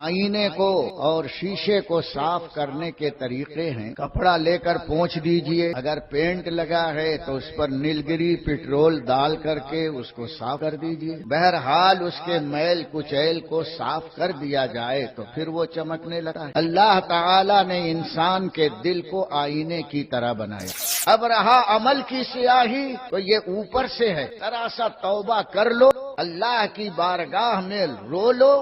آئینے کو اور شیشے کو صاف کرنے کے طریقے ہیں۔ کپڑا لے کر پونچھ دیجئے، اگر پینٹ لگا ہے تو اس پر نیلگری پٹرول ڈال کر کے اس کو صاف کر دیجئے۔ بہرحال اس کے میل کچیل کو صاف کر دیا جائے تو پھر وہ چمکنے لگا ہے۔ اللہ تعالی نے انسان کے دل کو آئینے کی طرح بنایا۔ اب رہا عمل کی سیاہی تو یہ اوپر سے ہے، ذرا سا توبہ کر لو، اللہ کی بارگاہ میں رو لو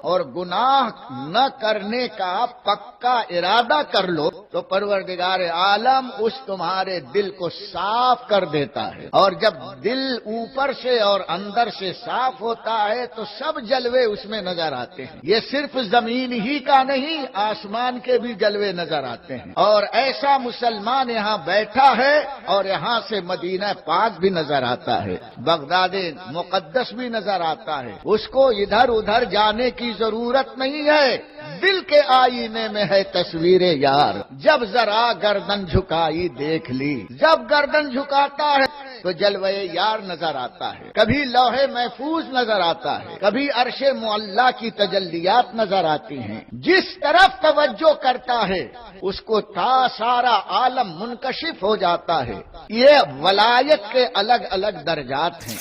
اور گناہ نہ کرنے کا پکا ارادہ کر لو تو پروردگار عالم اس تمہارے دل کو صاف کر دیتا ہے۔ اور جب دل اوپر سے اور اندر سے صاف ہوتا ہے تو سب جلوے اس میں نظر آتے ہیں۔ یہ صرف زمین ہی کا نہیں، آسمان کے بھی جلوے نظر آتے ہیں۔ اور ایسا مسلمان یہاں بیٹھا ہے اور یہاں سے مدینہ پاک بھی نظر آتا ہے، بغداد مقدس بھی نظر آتا ہے۔ اس کو ادھر ادھر جانے کی ضرورت نہیں ہے، دل کے آئینے میں ہے تصویر یار۔ جب ذرا گردن جھکائی دیکھ لی، جب گردن جھکاتا ہے تو جلوہ یار نظر آتا ہے، کبھی لوح محفوظ نظر آتا ہے، کبھی عرش معلیٰ کی تجلیات نظر آتی ہیں۔ جس طرف توجہ کرتا ہے اس کو تا سارا عالم منکشف ہو جاتا ہے۔ یہ ولایت کے الگ الگ درجات ہیں۔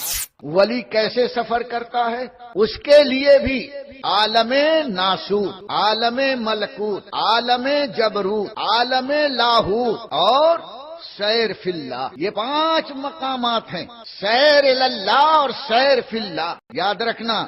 ولی کیسے سفر کرتا ہے؟ اس کے لیے بھی عالم ناسوت، عالم ملکوت، عالم جبروت، عالم لاہوت اور سیر فی اللہ، یہ 5 مقامات ہیں، سیر اللہ اور سیر فی اللہ۔ یاد رکھنا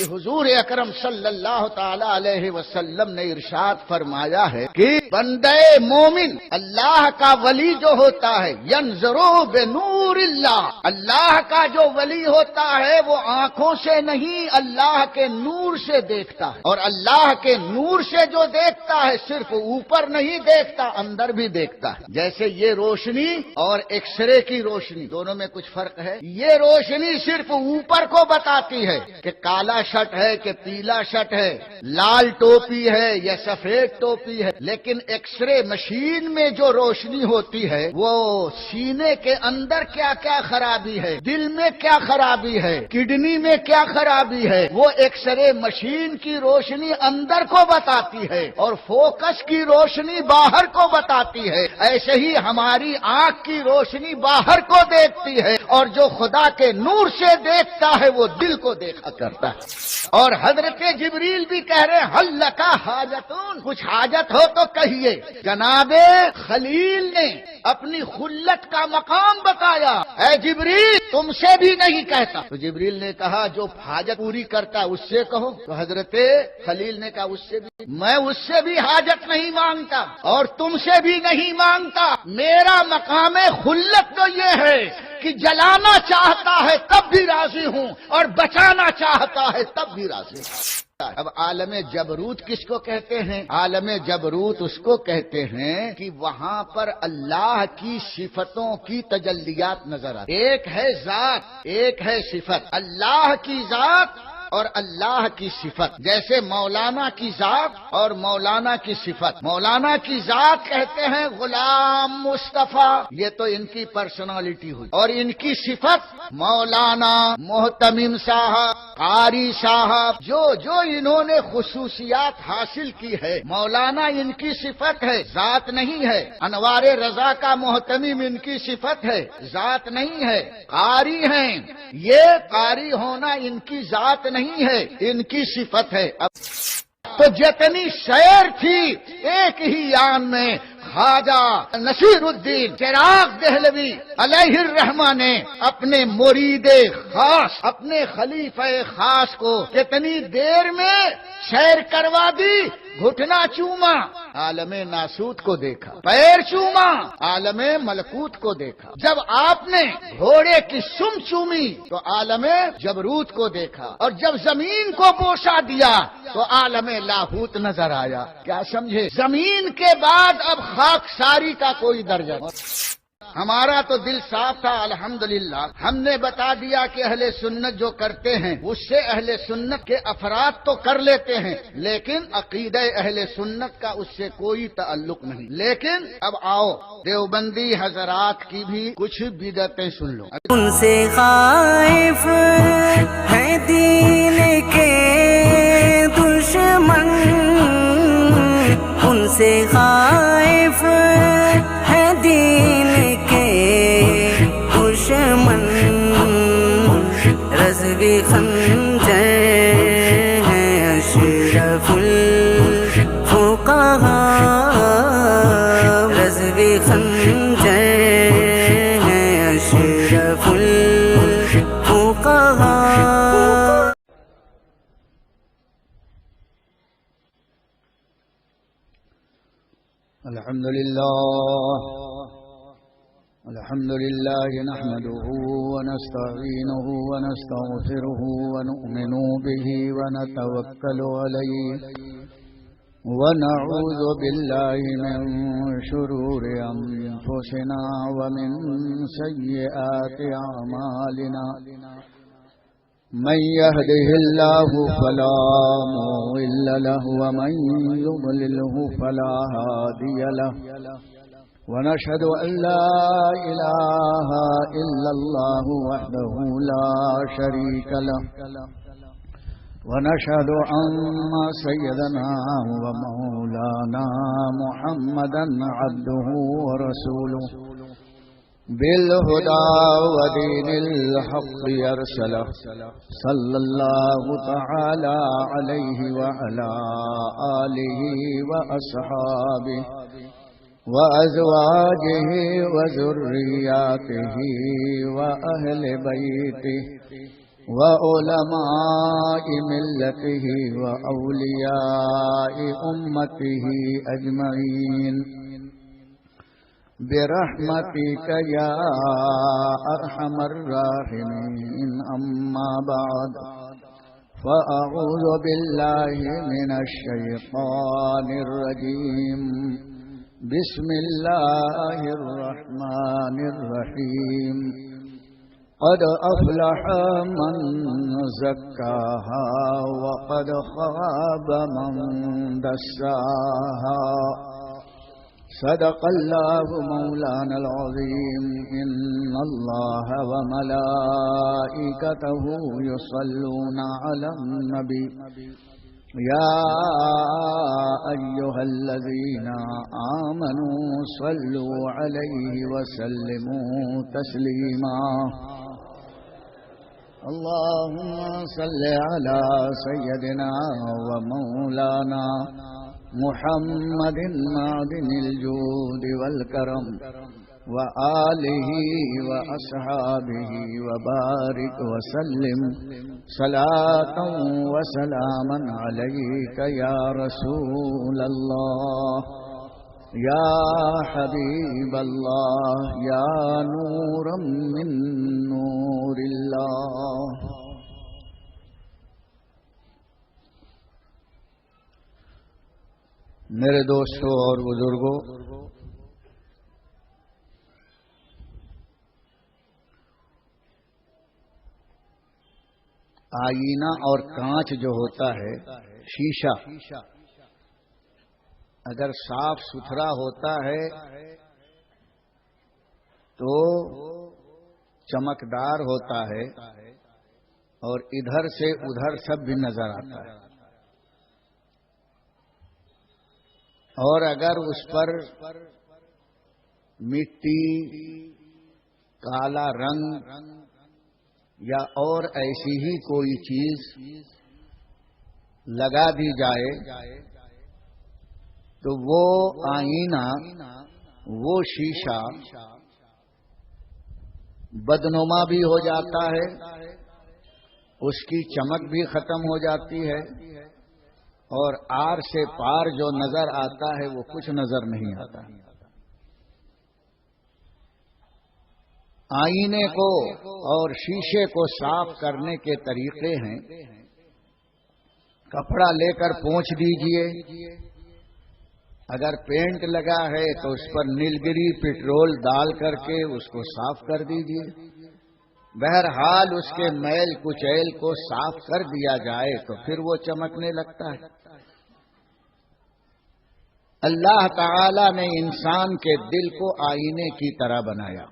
حضور اکرم صلی اللہ تعالی علیہ وسلم نے ارشاد فرمایا ہے کہ بندے مومن اللہ کا ولی جو ہوتا ہے ینظرو بنور اللہ، اللہ کا جو ولی ہوتا ہے وہ آنکھوں سے نہیں اللہ کے نور سے دیکھتا ہے، اور اللہ کے نور سے جو دیکھتا ہے صرف اوپر نہیں دیکھتا اندر بھی دیکھتا ہے۔ جیسے یہ روشنی اور ایکس رے کی روشنی دونوں میں کچھ فرق ہے۔ یہ روشنی صرف اوپر کو بتاتی ہے کہ کالا شرٹ ہے کہ پیلا شرٹ ہے، لال ٹوپی ہے یا سفید ٹوپی ہے، لیکن ایکس رے مشین میں جو روشنی ہوتی ہے وہ سینے کے اندر کیا کیا خرابی ہے، دل میں کیا خرابی ہے، کڈنی میں کیا خرابی ہے، وہ ایکس رے مشین کی روشنی اندر کو بتاتی ہے اور فوکس کی روشنی باہر کو بتاتی ہے۔ ایسے ہی ہماری آنکھ کی روشنی باہر کو دیکھتی ہے اور جو خدا کے نور سے دیکھتا ہے وہ دل کو دیکھا کرتا ہے۔ اور حضرت جبریل بھی کہہ رہے حل لکا حاجتون، کچھ حاجت ہو تو کہیے۔ جناب خلیل نے اپنی خلت کا مقام بتایا، اے جبریل تم سے بھی نہیں کہتا۔ تو جبریل نے کہا جو حاجت پوری کرتا ہے اس سے کہو، تو حضرت خلیل نے کہا اس سے بھی، میں اس سے بھی حاجت نہیں مانگتا اور تم سے بھی نہیں مانگتا، میرا مقام خلت تو یہ ہے کہ جلانا چاہتا ہے تب بھی راضی ہوں اور بچانا چاہتا ہے تب بھی راضی ہوں۔ اب عالم جبروت کس کو کہتے ہیں؟ عالم جبروت اس کو کہتے ہیں کہ وہاں پر اللہ کی صفتوں کی تجلیات نظر آتی، ایک ہے ذات ایک ہے صفت، اللہ کی ذات اور اللہ کی صفت۔ جیسے مولانا کی ذات اور مولانا کی صفت، مولانا کی ذات کہتے ہیں غلام مصطفیٰ، یہ تو ان کی پرسنالٹی ہوئی، اور ان کی صفت مولانا محتمم صاحب، قاری صاحب، جو انہوں نے خصوصیات حاصل کی ہے، مولانا ان کی صفت ہے، ذات نہیں ہے۔ انوار رضا کا محتمم ان کی صفت ہے، ذات نہیں ہے۔ قاری ہیں، یہ قاری ہونا ان کی ذات نہیں ہے، ان کی صفت ہے۔ اب تو جتنی شعر تھی ایک ہی آن میں خواجہ نصیر الدین چراغ دہلوی علیہ الرحمہ نے اپنے مرید خاص، اپنے خلیفہ خاص کو کتنی دیر میں شعر کروا دی۔ گھٹنا چوما، عالم ناسوت کو دیکھا، پیر چوما، عالم ملکوت کو دیکھا۔ جب آپ نے گھوڑے کی سم چومی تو عالم جبروت کو دیکھا، اور جب زمین کو بوسا دیا تو عالم لاہوت نظر آیا۔ کیا سمجھے؟ زمین کے بعد اب خاکساری کا کوئی درجہ نہیں۔ ہمارا تو دل صاف تھا الحمدللہ، ہم نے بتا دیا کہ اہل سنت جو کرتے ہیں اس سے اہل سنت کے افراد تو کر لیتے ہیں، لیکن عقیدہ اہل سنت کا اس سے کوئی تعلق نہیں۔ لیکن اب آؤ دیوبندی حضرات کی بھی کچھ بدعتیں سن لو۔ ان سے خائف ہے دین کے دشمن سے خائف ہے دین کے دشمن، رضوی خنجر ہے اشرف الفقہاء، رضوی خنجر ہے اشرف الفقہاء۔ الحمد لله نحمده ونستعينه ونستغفره ونؤمن به ونتوكل عليه ونعوذ بالله من شرور أنفسنا ومن سيئات أعمالنا، من يهده الله فلا مضل له ومن يضلله فلا هادي له، ونشهد أن لا إله إلا الله وحده لا شريك له، ونشهد أن سيدنا ومولانا محمدا عبده ورسوله بالهدى ودين الحق يرسله، صلى الله تعالى عليه وعلى آله وأصحابه وأزواجه وذرياته وأهل بيته وعلماء ملته وأولياء أمته أجمعين برحمتك يا أرحم الراحمين، أما بعد فأعوذ بالله من الشيطان الرجيم، بسم الله الرحمن الرحيم، قد أفلح من زكاها وقد خاب من دساها، صدق الله مولانا العظيم، إن الله وملائكته يصلون على النبي، يا أيها الذين آمنوا صلوا عليه وسلموا تسليما، اللهم صل على سيدنا ومولانا محمد معدن الجود والكرم وآله وأصحابه وبارك وسلم صلاة وسلاما عليك يا رسول الله، يا حبيب الله، يا نورا من نور الله۔ میرے دوستوں اور بزرگوں، آئینہ اور کانچ جو ہوتا ہے، شیشہ، اگر صاف ستھرا ہوتا ہے تو چمکدار ہوتا ہے اور ادھر سے ادھر سب بھی نظر آتا ہے، اور اگر اس پر مٹی، کالا رنگ یا اور ایسی ہی کوئی چیز لگا دی جائے تو وہ آئینہ، وہ شیشہ بدنما بھی ہو جاتا ہے، اس کی چمک بھی ختم ہو جاتی ہے، اور آر سے پار جو نظر آتا ہے وہ کچھ نظر نہیں آتا۔ آئینے کو اور شیشے کو صاف کرنے کے طریقے ہیں، کپڑا لے کر پونچھ دیجئے، اگر پینٹ لگا ہے تو اس پر نیلگری پٹرول ڈال کر کے اس کو صاف کر دیجئے، بہرحال اس کے میل کچیل کو صاف کر دیا جائے تو پھر وہ چمکنے لگتا ہے۔ اللہ تعالی نے انسان کے دل کو آئینے کی طرح بنایا،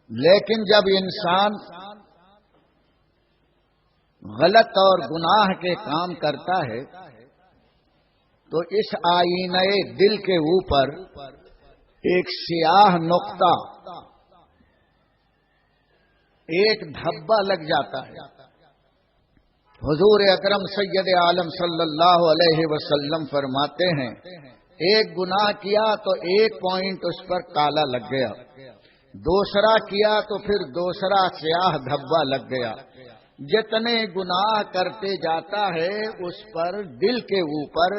لیکن جب انسان غلط اور گناہ کے کام کرتا ہے تو اس آئینہ دل کے اوپر ایک سیاہ نقطہ، ایک دھبا لگ جاتا ہے۔ حضور اکرم سید عالم صلی اللہ علیہ وسلم فرماتے ہیں ایک گناہ کیا تو ایک پوائنٹ اس پر کالا لگ گیا، دوسرا کیا تو پھر دوسرا سیاہ دھبا لگ گیا۔ جتنے گناہ کرتے جاتا ہے اس پر دل کے اوپر،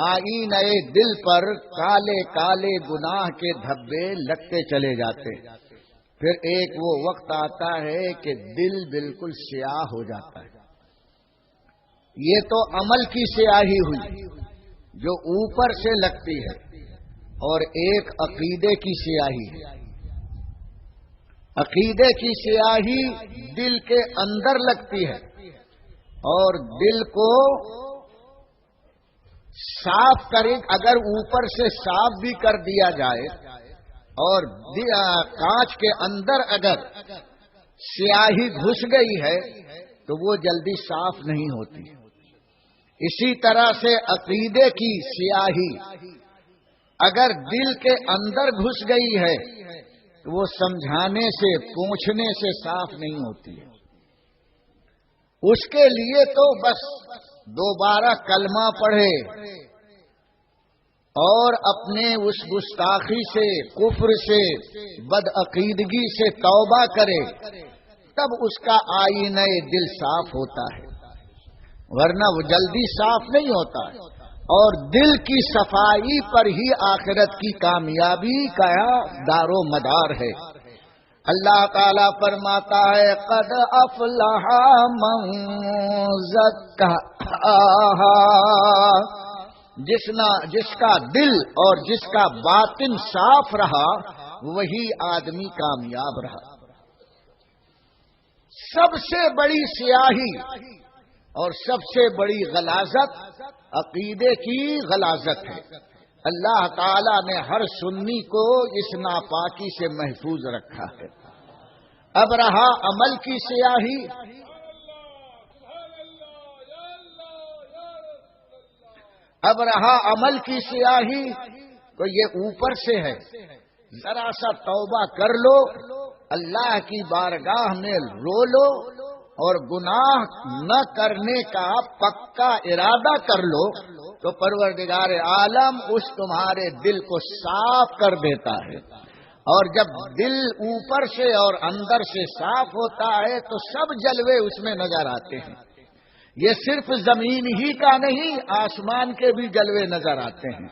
آئینہ دل پر کالے کالے گناہ کے دھبے لگتے چلے جاتے۔ پھر ایک وہ وقت آتا ہے کہ دل بالکل سیاہ ہو جاتا ہے۔ یہ تو عمل کی سیاہی ہوئی جو اوپر سے لگتی ہے، اور ایک عقیدے کی سیاہی ہے۔ عقیدے کی سیاہی دل کے اندر لگتی ہے، اور دل کو صاف کرے، اگر اوپر سے صاف بھی کر دیا جائے اور کانچ کے اندر اگر سیاہی گھس گئی ہے تو وہ جلدی صاف نہیں ہوتی۔ اسی طرح سے عقیدے کی سیاہی اگر دل کے اندر گھس گئی ہے تو وہ سمجھانے سے، پوچھنے سے صاف نہیں ہوتی ہے۔ اس کے لیے تو بس دوبارہ کلمہ پڑھے اور اپنے اس گستاخی سے، کفر سے، بدعقیدگی سے توبہ کرے، تب اس کا آئینہ دل صاف ہوتا ہے، ورنہ وہ جلدی صاف نہیں ہوتا ہے۔ اور دل کی صفائی پر ہی آخرت کی کامیابی کا دار و مدار ہے۔ اللہ تعالی فرماتا ہے قد افلح من زکاہا، جس کا دل اور جس کا باطن صاف رہا وہی آدمی کامیاب رہا۔ سب سے بڑی سیاہی اور سب سے بڑی غلاظت عقیدے کی غلاظت ہے۔ اللہ تعالی نے ہر سنی کو اس ناپاکی سے محفوظ رکھا ہے۔ اب رہا عمل کی سیاہی، اب رہا عمل کی سیاہی تو یہ اوپر سے ہے۔ ذرا سا توبہ کر لو، اللہ کی بارگاہ میں رو لو، اور گناہ نہ کرنے کا پکا ارادہ کر لو تو پروردگار عالم اس تمہارے دل کو صاف کر دیتا ہے۔ اور جب دل اوپر سے اور اندر سے صاف ہوتا ہے تو سب جلوے اس میں نظر آتے ہیں۔ یہ صرف زمین ہی کا نہیں، آسمان کے بھی جلوے نظر آتے ہیں۔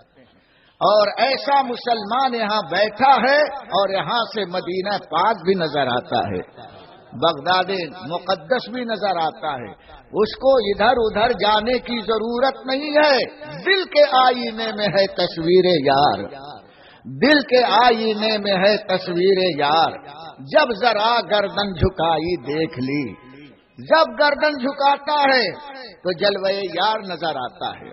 اور ایسا مسلمان یہاں بیٹھا ہے اور یہاں سے مدینہ پاک بھی نظر آتا ہے، بغداد مقدس بھی نظر آتا ہے۔ اس کو ادھر ادھر جانے کی ضرورت نہیں ہے، دل کے آئینے میں ہے تصویر یار، دل کے آئینے میں ہے تصویر یار۔ جب ذرا گردن جھکائی دیکھ لی، جب گردن جھکاتا ہے تو جلوہ یار نظر آتا ہے،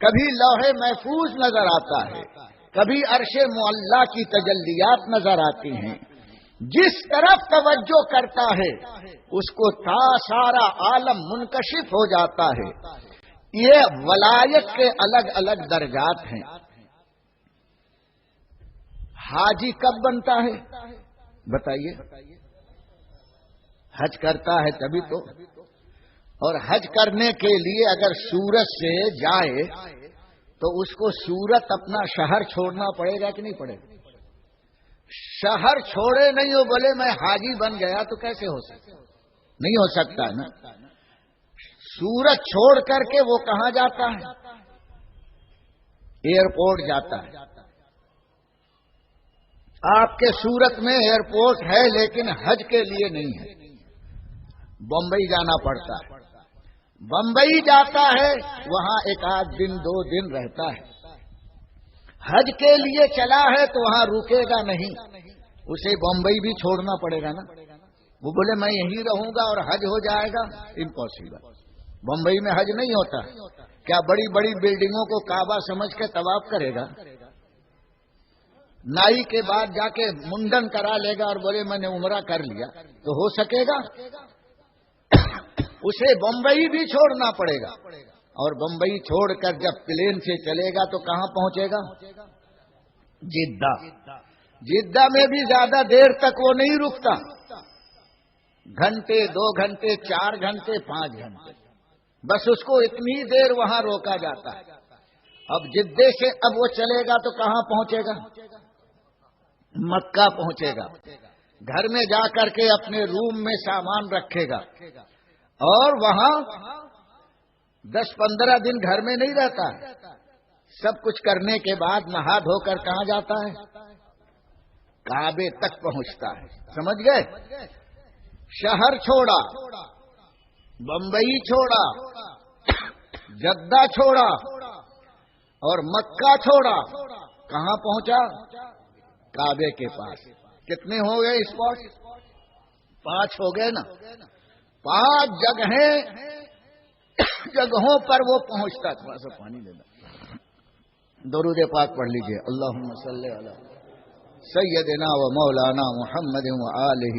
کبھی لوح محفوظ نظر آتا ہے، کبھی عرش معلی کی تجلیات نظر آتی ہیں۔ جس طرف توجہ کرتا ہے اس کو تا سارا عالم منکشف ہو جاتا ہے۔ یہ ولایت کے الگ الگ درجات ہیں۔ حاجی کب بنتا ہے بتائیے؟ حج کرتا ہے تبھی تو، اور حج کرنے کے لیے اگر سورت سے جائے تو اس کو سورت اپنا شہر چھوڑنا پڑے گا کہ نہیں پڑے گا؟ شہر چھوڑے نہیں ہو بولے میں حاجی بن گیا تو کیسے ہو سکتا؟ نہیں ہو سکتا نا۔ سورت چھوڑ کر کے وہ کہاں جاتا ہے؟ ایئرپورٹ جاتا ہے۔ آپ کے سورت میں ایئرپورٹ ہے لیکن حج کے لیے نہیں ہے، بمبئی جانا پڑتا ہے۔ بمبئی جاتا ہے، وہاں ایک آدھ دن 2 دن رہتا ہے۔ حج کے لیے چلا ہے تو وہاں رکے گا نہیں، اسے بمبئی بھی چھوڑنا پڑے گا نا۔ وہ بولے میں یہیں رہوں گا اور حج ہو جائے گا، امپاسبل۔ بمبئی میں حج نہیں ہوتا۔ کیا بڑی بڑی بلڈنگوں کو کعبہ سمجھ کے طواف کرے گا؟ نائی کے بعد جا کے منڈن کرا لے گا اور بولے میں نے عمرہ کر لیا تو ہو سکے گا؟ اسے بمبئی بھی چھوڑنا پڑے گا۔ اور بمبئی چھوڑ کر جب پلین سے چلے گا تو کہاں پہنچے گا؟ جدہ۔ جدہ میں بھی زیادہ دیر تک وہ نہیں رکتا، گھنٹے، 2 گھنٹے، 4 گھنٹے، 5 گھنٹے، بس اس کو اتنی دیر وہاں روکا جاتا ہے۔ اب جدے سے اب وہ چلے گا تو کہاں پہنچے گا؟ مکہ پہنچے گا۔ گھر میں جا کر کے اپنے روم میں سامان رکھے گا اور وہاں 10-15 دن گھر میں نہیں رہتا ہے۔ سب کچھ کرنے کے بعد نہا دھو کر کہاں جاتا ہے؟ کعبے تک پہنچتا ہے۔ سمجھ گئے؟ شہر چھوڑا، بمبئی چھوڑا، جدہ چھوڑا اور مکہ چھوڑا، کہاں پہنچا؟ کعبے کے پاس۔ کتنے ہو گئے اسپاٹ؟ 5 ہو گئے نا۔ 5 جگہوں پر وہ پہنچتا۔ تھوڑا سا پانی لینا۔ درود پاک پڑھ لیجئے۔ اللہم صلی علی سیدنا و مولانا محمد و آلہ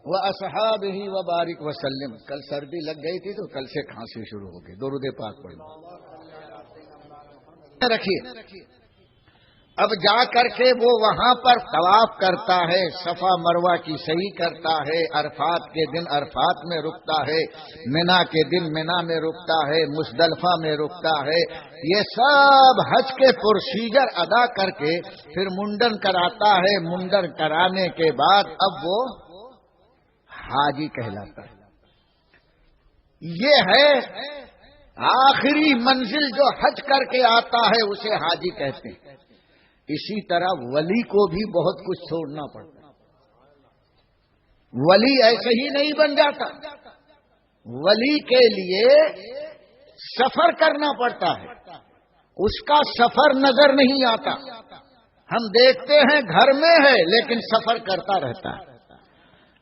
و اصحابہ و بارک وسلم۔ کل سردی لگ گئی تھی تو کل سے کھانسی شروع ہو گئی۔ درود پاک پڑھ رکھیے۔ اب جا کر کے وہ وہاں پر طواف کرتا ہے، صفا مروہ کی صحیح کرتا ہے، عرفات کے دن عرفات میں رکتا ہے، منا کے دن منا میں رکتا ہے، مزدلفہ میں رکتا ہے۔ یہ سب حج کے پروسیجر ادا کر کے پھر منڈن کراتا ہے۔ منڈن کرانے کے بعد اب وہ حاجی کہلاتا ہے۔ یہ ہے آخری منزل جو حج کر کے آتا ہے اسے حاجی کہتے ہیں۔ اسی طرح ولی کو بھی بہت کچھ چھوڑنا پڑتا ہے۔ ولی ایسے ہی نہیں بن جاتا، ولی کے لیے سفر کرنا پڑتا ہے۔ اس کا سفر نظر نہیں آتا۔ ہم دیکھتے ہیں گھر میں ہے لیکن سفر کرتا رہتا ہے۔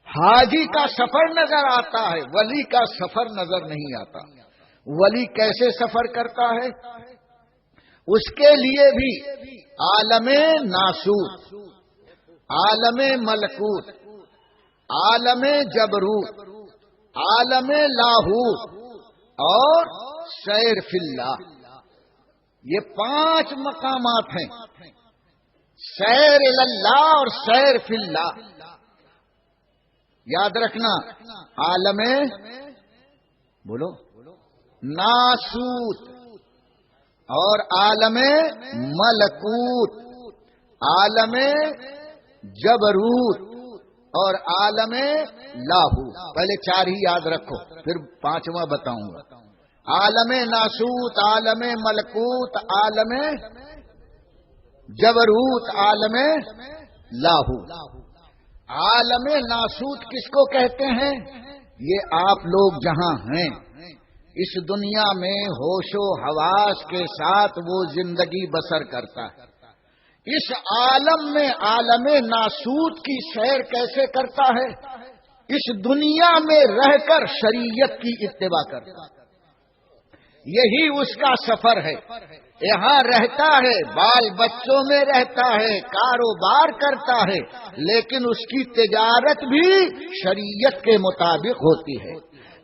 حاجی کا سفر نظر آتا ہے، ولی کا سفر نظر نہیں آتا۔ ولی کیسے سفر کرتا ہے؟ اس کے لیے بھی عالم ناسوت، عالم ملکوت، عالم جبروت، عالم لاہوت اور سیر فی اللہ، یہ 5 مقامات ہیں۔ سیر اللہ اور سیر فی اللہ یاد رکھنا۔ عالم بولو ناسوت اور عالم ملکوت، عالم جبروت اور عالم لاہوت۔ پہلے 4 ہی یاد رکھو، پھر 5واں بتاؤں گا۔ عالم ناسوت، عالم ملکوت، عالم جبروت، عالم لاہوت۔ عالم ناسوت کس کو کہتے ہیں؟ یہ آپ لوگ جہاں ہیں اس دنیا میں ہوش و حواس کے ساتھ وہ زندگی بسر کرتا ہے۔ اس عالم میں عالم ناسوت کی سیر کیسے کرتا ہے؟ اس دنیا میں رہ کر شریعت کی اتباع کرتا ہے۔ یہی اس کا سفر ہے۔ یہاں رہتا ہے، بال بچوں میں رہتا ہے، کاروبار کرتا ہے، لیکن اس کی تجارت بھی شریعت کے مطابق ہوتی ہے۔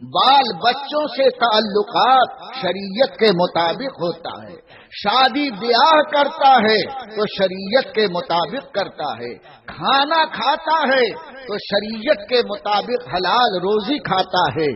بال بچوں سے تعلقات شریعت کے مطابق ہوتا ہے۔ شادی بیاہ کرتا ہے تو شریعت کے مطابق کرتا ہے۔ کھانا کھاتا ہے تو شریعت کے مطابق حلال روزی کھاتا ہے۔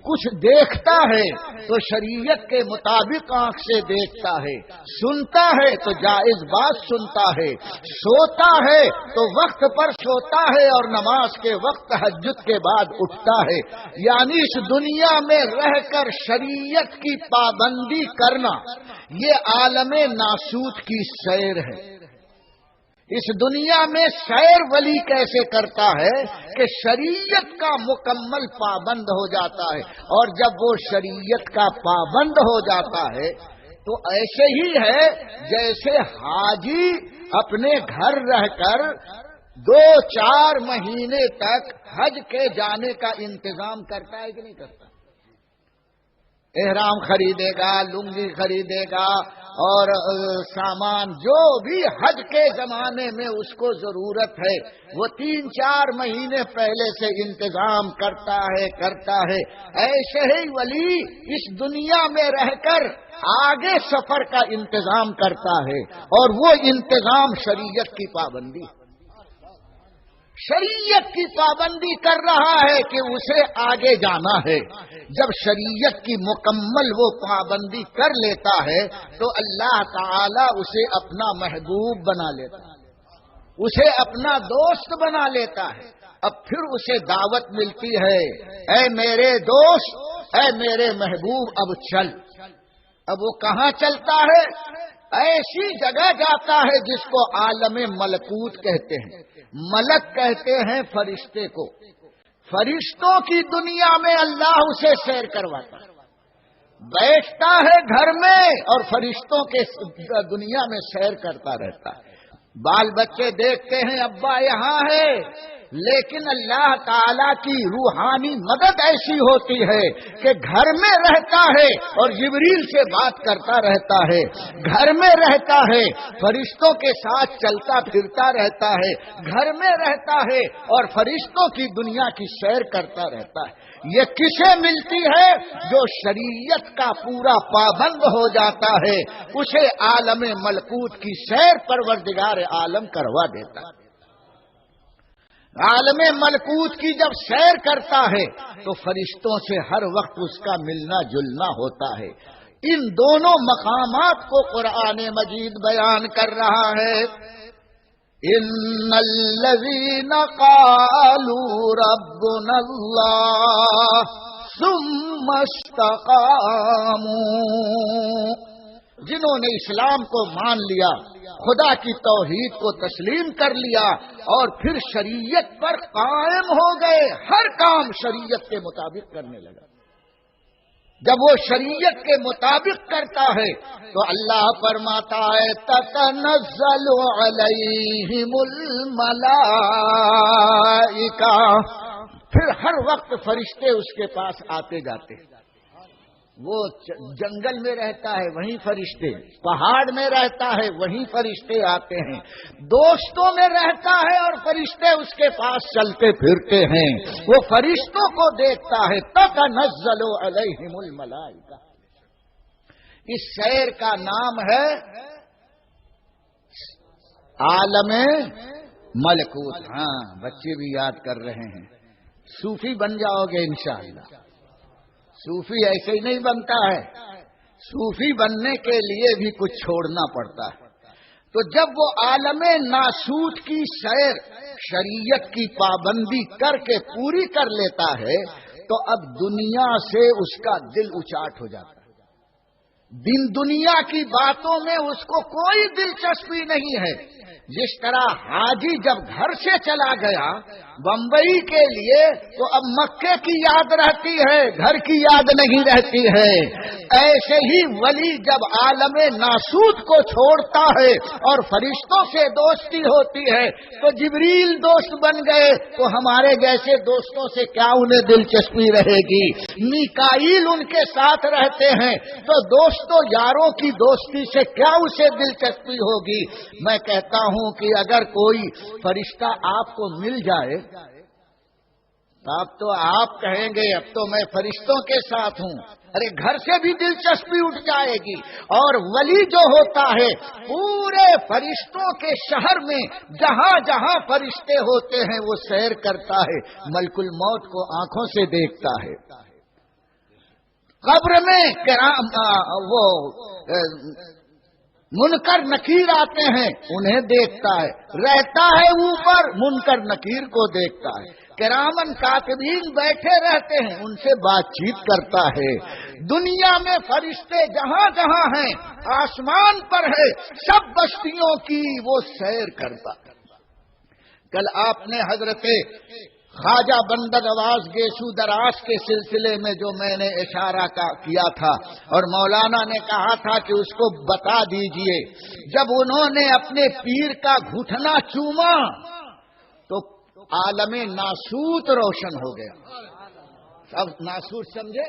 کچھ دیکھتا ہے تو شریعت کے مطابق آنکھ سے دیکھتا ہے۔ سنتا ہے تو جائز بات سنتا ہے۔ سوتا ہے تو وقت پر سوتا ہے اور نماز کے وقت تہجد کے بعد اٹھتا ہے۔ یعنی اس دنیا میں رہ کر شریعت کی پابندی کرنا یہ عالم ناسوت کی سیر ہے۔ اس دنیا میں سیر ولی کیسے کرتا ہے کہ شریعت کا مکمل پابند ہو جاتا ہے، اور جب وہ شریعت کا پابند ہو جاتا ہے تو ایسے ہی ہے جیسے حاجی اپنے گھر رہ کر 2-4 مہینے تک حج کے جانے کا انتظام کرتا ہے کہ نہیں کرتا؟ احرام خریدے گا، لنگی خریدے گا اور سامان جو بھی حج کے زمانے میں اس کو ضرورت ہے وہ 3-4 مہینے پہلے سے انتظام کرتا ہے. ایسے ہی ولی اس دنیا میں رہ کر آگے سفر کا انتظام کرتا ہے، اور وہ انتظام شریعت کی پابندی، شریعت کی پابندی کر رہا ہے کہ اسے آگے جانا ہے. جب شریعت کی مکمل وہ پابندی کر لیتا ہے تو اللہ تعالی اسے اپنا محبوب بنا لیتا ہے، اسے اپنا دوست بنا لیتا ہے. اب پھر اسے دعوت ملتی ہے، اے میرے دوست، اے میرے محبوب، اب چل. اب وہ کہاں چلتا ہے؟ ایسی جگہ جاتا ہے جس کو عالم ملکوت کہتے ہیں. ملک کہتے ہیں فرشتے کو. فرشتوں کی دنیا میں اللہ اسے سیر کرواتا ہے، بیٹھتا ہے گھر میں اور فرشتوں کے دنیا میں سیر کرتا رہتا ہے. بال بچے دیکھتے ہیں ابا یہاں ہے، لیکن اللہ تعالی کی روحانی مدد ایسی ہوتی ہے کہ گھر میں رہتا ہے اور جبریل سے بات کرتا رہتا ہے، گھر میں رہتا ہے، فرشتوں کے ساتھ چلتا پھرتا رہتا ہے، گھر میں رہتا ہے اور فرشتوں کی دنیا کی سیر کرتا رہتا ہے. یہ کسے ملتی ہے؟ جو شریعت کا پورا پابند ہو جاتا ہے، اسے عالم ملکوت کی سیر پروردگار عالم کروا دیتا ہے. عالم ملکوت کی جب سیر کرتا ہے تو فرشتوں سے ہر وقت اس کا ملنا جلنا ہوتا ہے. ان دونوں مقامات کو قرآن مجید بیان کر رہا ہے. ان الذین قالوا ربنا اللہ ثم استقاموا، جنہوں نے اسلام کو مان لیا، خدا کی توحید کو تسلیم کر لیا اور پھر شریعت پر قائم ہو گئے، ہر کام شریعت کے مطابق کرنے لگا. جب وہ شریعت کے مطابق کرتا ہے تو اللہ فرماتا ہے تتنزل علیہم الملائکہ، پھر ہر وقت فرشتے اس کے پاس آتے جاتے ہیں. وہ جنگل میں رہتا ہے وہیں فرشتے، پہاڑ میں رہتا ہے وہیں فرشتے آتے ہیں، دوستوں میں رہتا ہے اور فرشتے اس کے پاس چلتے پھرتے ہیں. وہ فرشتوں کو دیکھتا ہے. تتنزل علیہم الملائکہ. اس سیر کا نام ہے عالم ملکوت. ہاں بچے بھی یاد کر رہے ہیں. صوفی بن جاؤ گے انشاءاللہ. صوفی ایسے ہی نہیں بنتا ہے، صوفی بننے کے لیے بھی کچھ چھوڑنا پڑتا ہے. تو جب وہ عالم ناسوت کی سیر شریعت کی پابندی کر کے پوری کر لیتا ہے تو اب دنیا سے اس کا دل اچاٹ ہو جاتا ہے. دنیا کی باتوں میں اس کو کوئی دلچسپی نہیں ہے. جس طرح حاجی جب گھر سے چلا گیا بمبئی کے لیے تو اب مکے کی یاد رہتی ہے، گھر کی یاد نہیں رہتی ہے. ایسے ہی ولی جب عالم ناسوت کو چھوڑتا ہے اور فرشتوں سے دوستی ہوتی ہے تو جبریل دوست بن گئے تو ہمارے جیسے دوستوں سے کیا انہیں دلچسپی رہے گی. میکائیل ان کے ساتھ رہتے ہیں تو دوستوں یاروں کی دوستی سے کیا اسے دلچسپی ہوگی. میں کہتا ہوں کہ اگر کوئی فرشتہ آپ کو مل جائے اب تو آپ کہیں گے اب تو میں فرشتوں کے ساتھ ہوں. ارے گھر سے بھی دلچسپی اٹھ جائے گی. اور ولی جو ہوتا ہے پورے فرشتوں کے شہر میں جہاں جہاں فرشتے ہوتے ہیں وہ سیر کرتا ہے، ملک الموت کو آنکھوں سے دیکھتا ہے. قبر میں وہ منکر نکیر آتے ہیں انہیں دیکھتا ہے، رہتا ہے اوپر منکر نکیر کو دیکھتا ہے. کرامن کاتبین بیٹھے رہتے ہیں ان سے بات چیت کرتا ہے. دنیا میں فرشتے جہاں جہاں ہیں، آسمان پر ہے، سب بستیوں کی وہ سیر کرتا. کل آپ نے حضرت خواجہ بندہ نواز گیسو دراز کے سلسلے میں جو میں نے اشارہ کیا تھا اور مولانا نے کہا تھا کہ اس کو بتا دیجئے، جب انہوں نے اپنے پیر کا گھٹنا چوما تو عالم ناسوت روشن ہو گیا. اب ناسوت سمجھے؟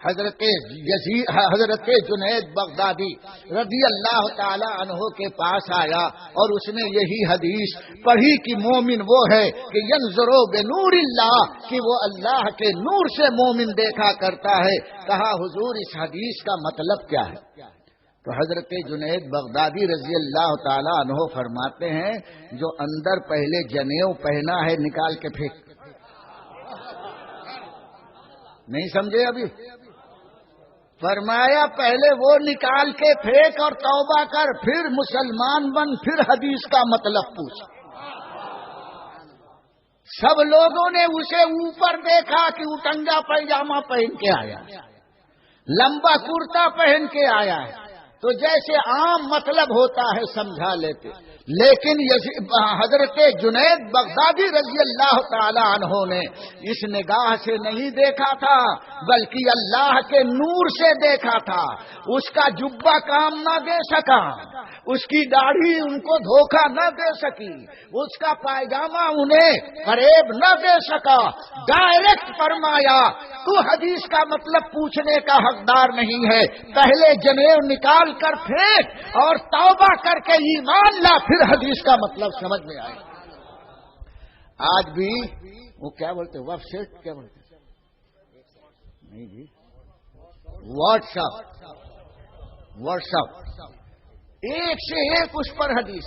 حضرت جنید بغدادی رضی اللہ تعالی عنہ کے پاس آیا اور اس نے یہی حدیث پڑھی کہ مومن وہ ہے کہ ینظروا بنور اللہ، کہ وہ اللہ کے نور سے مومن دیکھا کرتا ہے۔ کہا حضور اس حدیث کا مطلب کیا ہے؟ تو حضرت جنید بغدادی رضی اللہ تعالی عنہ فرماتے ہیں جو اندر پہلے جنیو پہنا ہے نکال کے پھینک۔ نہیں سمجھے ابھی؟ فرمایا پہلے وہ نکال کے پھینک اور توبہ کر، پھر مسلمان بن، پھر حدیث کا مطلب پوچھ۔ سب لوگوں نے اسے اوپر دیکھا کہ اٹنگا پائجامہ پہن کے آیا، لمبا کرتا پہن کے آیا ہے، تو جیسے عام مطلب ہوتا ہے سمجھا لیتے، لیکن حضرت جنید بغدادی رضی اللہ تعالی عنہ نے اس نگاہ سے نہیں دیکھا تھا بلکہ اللہ کے نور سے دیکھا تھا۔ اس کا جبہ کام نہ دے سکا، اس کی داڑھی ان کو دھوکہ نہ دے سکی، اس کا پائجامہ انہیں فریب نہ دے سکا۔ ڈائریکٹ فرمایا تو حدیث کا مطلب پوچھنے کا حقدار نہیں ہے، پہلے جنیو نکال کر پھینک اور توبہ کر کے ایمان لا، پھر حدیث کا مطلب سمجھ میں آئے۔ آج بھی وہ کیا بولتے ویب سائٹ کیا بولتے نہیں جی، واٹس ایپ، ایک سے ایک اس پر حدیث۔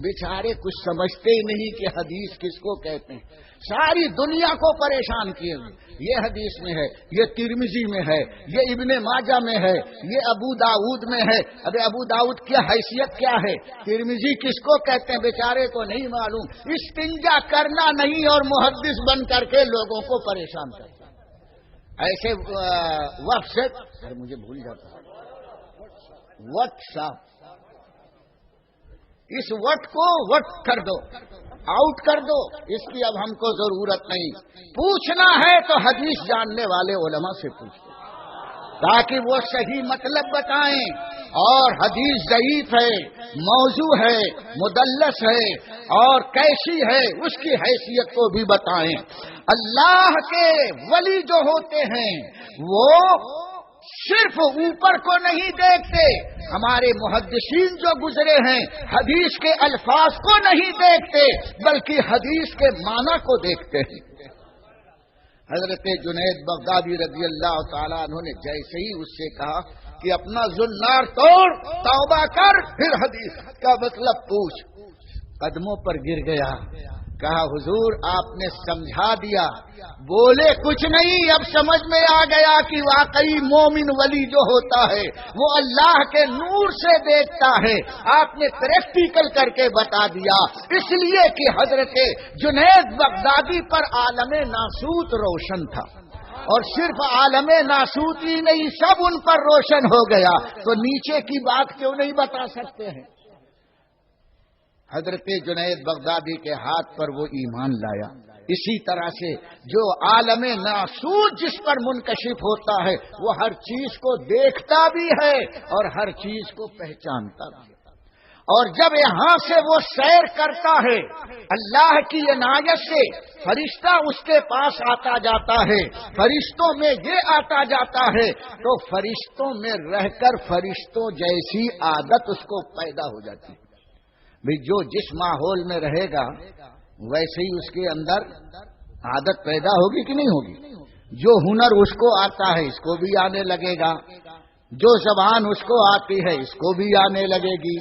بیچارے کچھ سمجھتے ہی نہیں کہ حدیث کس کو کہتے ہیں، ساری دنیا کو پریشان کیے ہوئے۔ یہ حدیث میں ہے، یہ ترمذی میں ہے، یہ ابن ماجہ میں ہے، یہ ابو داؤد میں ہے۔ ابے ابو داؤد کی حیثیت کیا ہے، ترمذی کس کو کہتے ہیں، بیچارے کو نہیں معلوم۔ استنجا کرنا نہیں اور محدث بن کر کے لوگوں کو پریشان کرتے ایسے وقت سے مجھے بھول جاتا واٹس ایپ، اس وٹ کو وٹ کر دو، آؤٹ کر دو، اس کی اب ہم کو ضرورت نہیں۔ پوچھنا ہے تو حدیث جاننے والے علماء سے پوچھو تاکہ وہ صحیح مطلب بتائیں، اور حدیث ضعیف ہے، موضوع ہے، مدلس ہے اور کیسی ہے اس کی حیثیت کو بھی بتائیں۔ اللہ کے ولی جو ہوتے ہیں وہ صرف اوپر کو نہیں دیکھتے، ہمارے محدثین جو گزرے ہیں حدیث کے الفاظ کو نہیں دیکھتے بلکہ حدیث کے معنی کو دیکھتے ہیں۔ حضرت جنید بغدادی رضی اللہ تعالیٰ عنہ نے جیسے ہی اس سے کہا کہ اپنا زنار توڑ، توبہ کر، پھر حدیث کا مطلب پوچھ، قدموں پر گر گیا، کہا حضور آپ نے سمجھا دیا، بولے کچھ نہیں، اب سمجھ میں آ گیا کہ واقعی مومن ولی جو ہوتا ہے وہ اللہ کے نور سے دیکھتا ہے۔ آپ نے پریکٹیکل کر کے بتا دیا، اس لیے کہ حضرت جنید بغدادی پر عالم ناسوت روشن تھا، اور صرف عالم ناسوت ہی نہیں سب ان پر روشن ہو گیا، تو نیچے کی بات کیوں نہیں بتا سکتے ہیں؟ حضرت جنید بغدادی کے ہاتھ پر وہ ایمان لایا۔ اسی طرح سے جو عالم ناسوت جس پر منکشف ہوتا ہے وہ ہر چیز کو دیکھتا بھی ہے اور ہر چیز کو پہچانتا بھی ہے، اور جب یہاں سے وہ سیر کرتا ہے اللہ کی عنایت سے فرشتہ اس کے پاس آتا جاتا ہے، فرشتوں میں یہ آتا جاتا ہے، تو فرشتوں میں رہ کر فرشتوں جیسی عادت اس کو پیدا ہو جاتی ہے۔ بھی جو جس ماحول میں رہے گا ویسے ہی اس کے اندر عادت پیدا ہوگی کہ نہیں ہوگی؟ جو ہنر اس کو آتا ہے اس کو بھی آنے لگے گا، جو زبان اس کو آتی ہے اس کو بھی آنے لگے گی،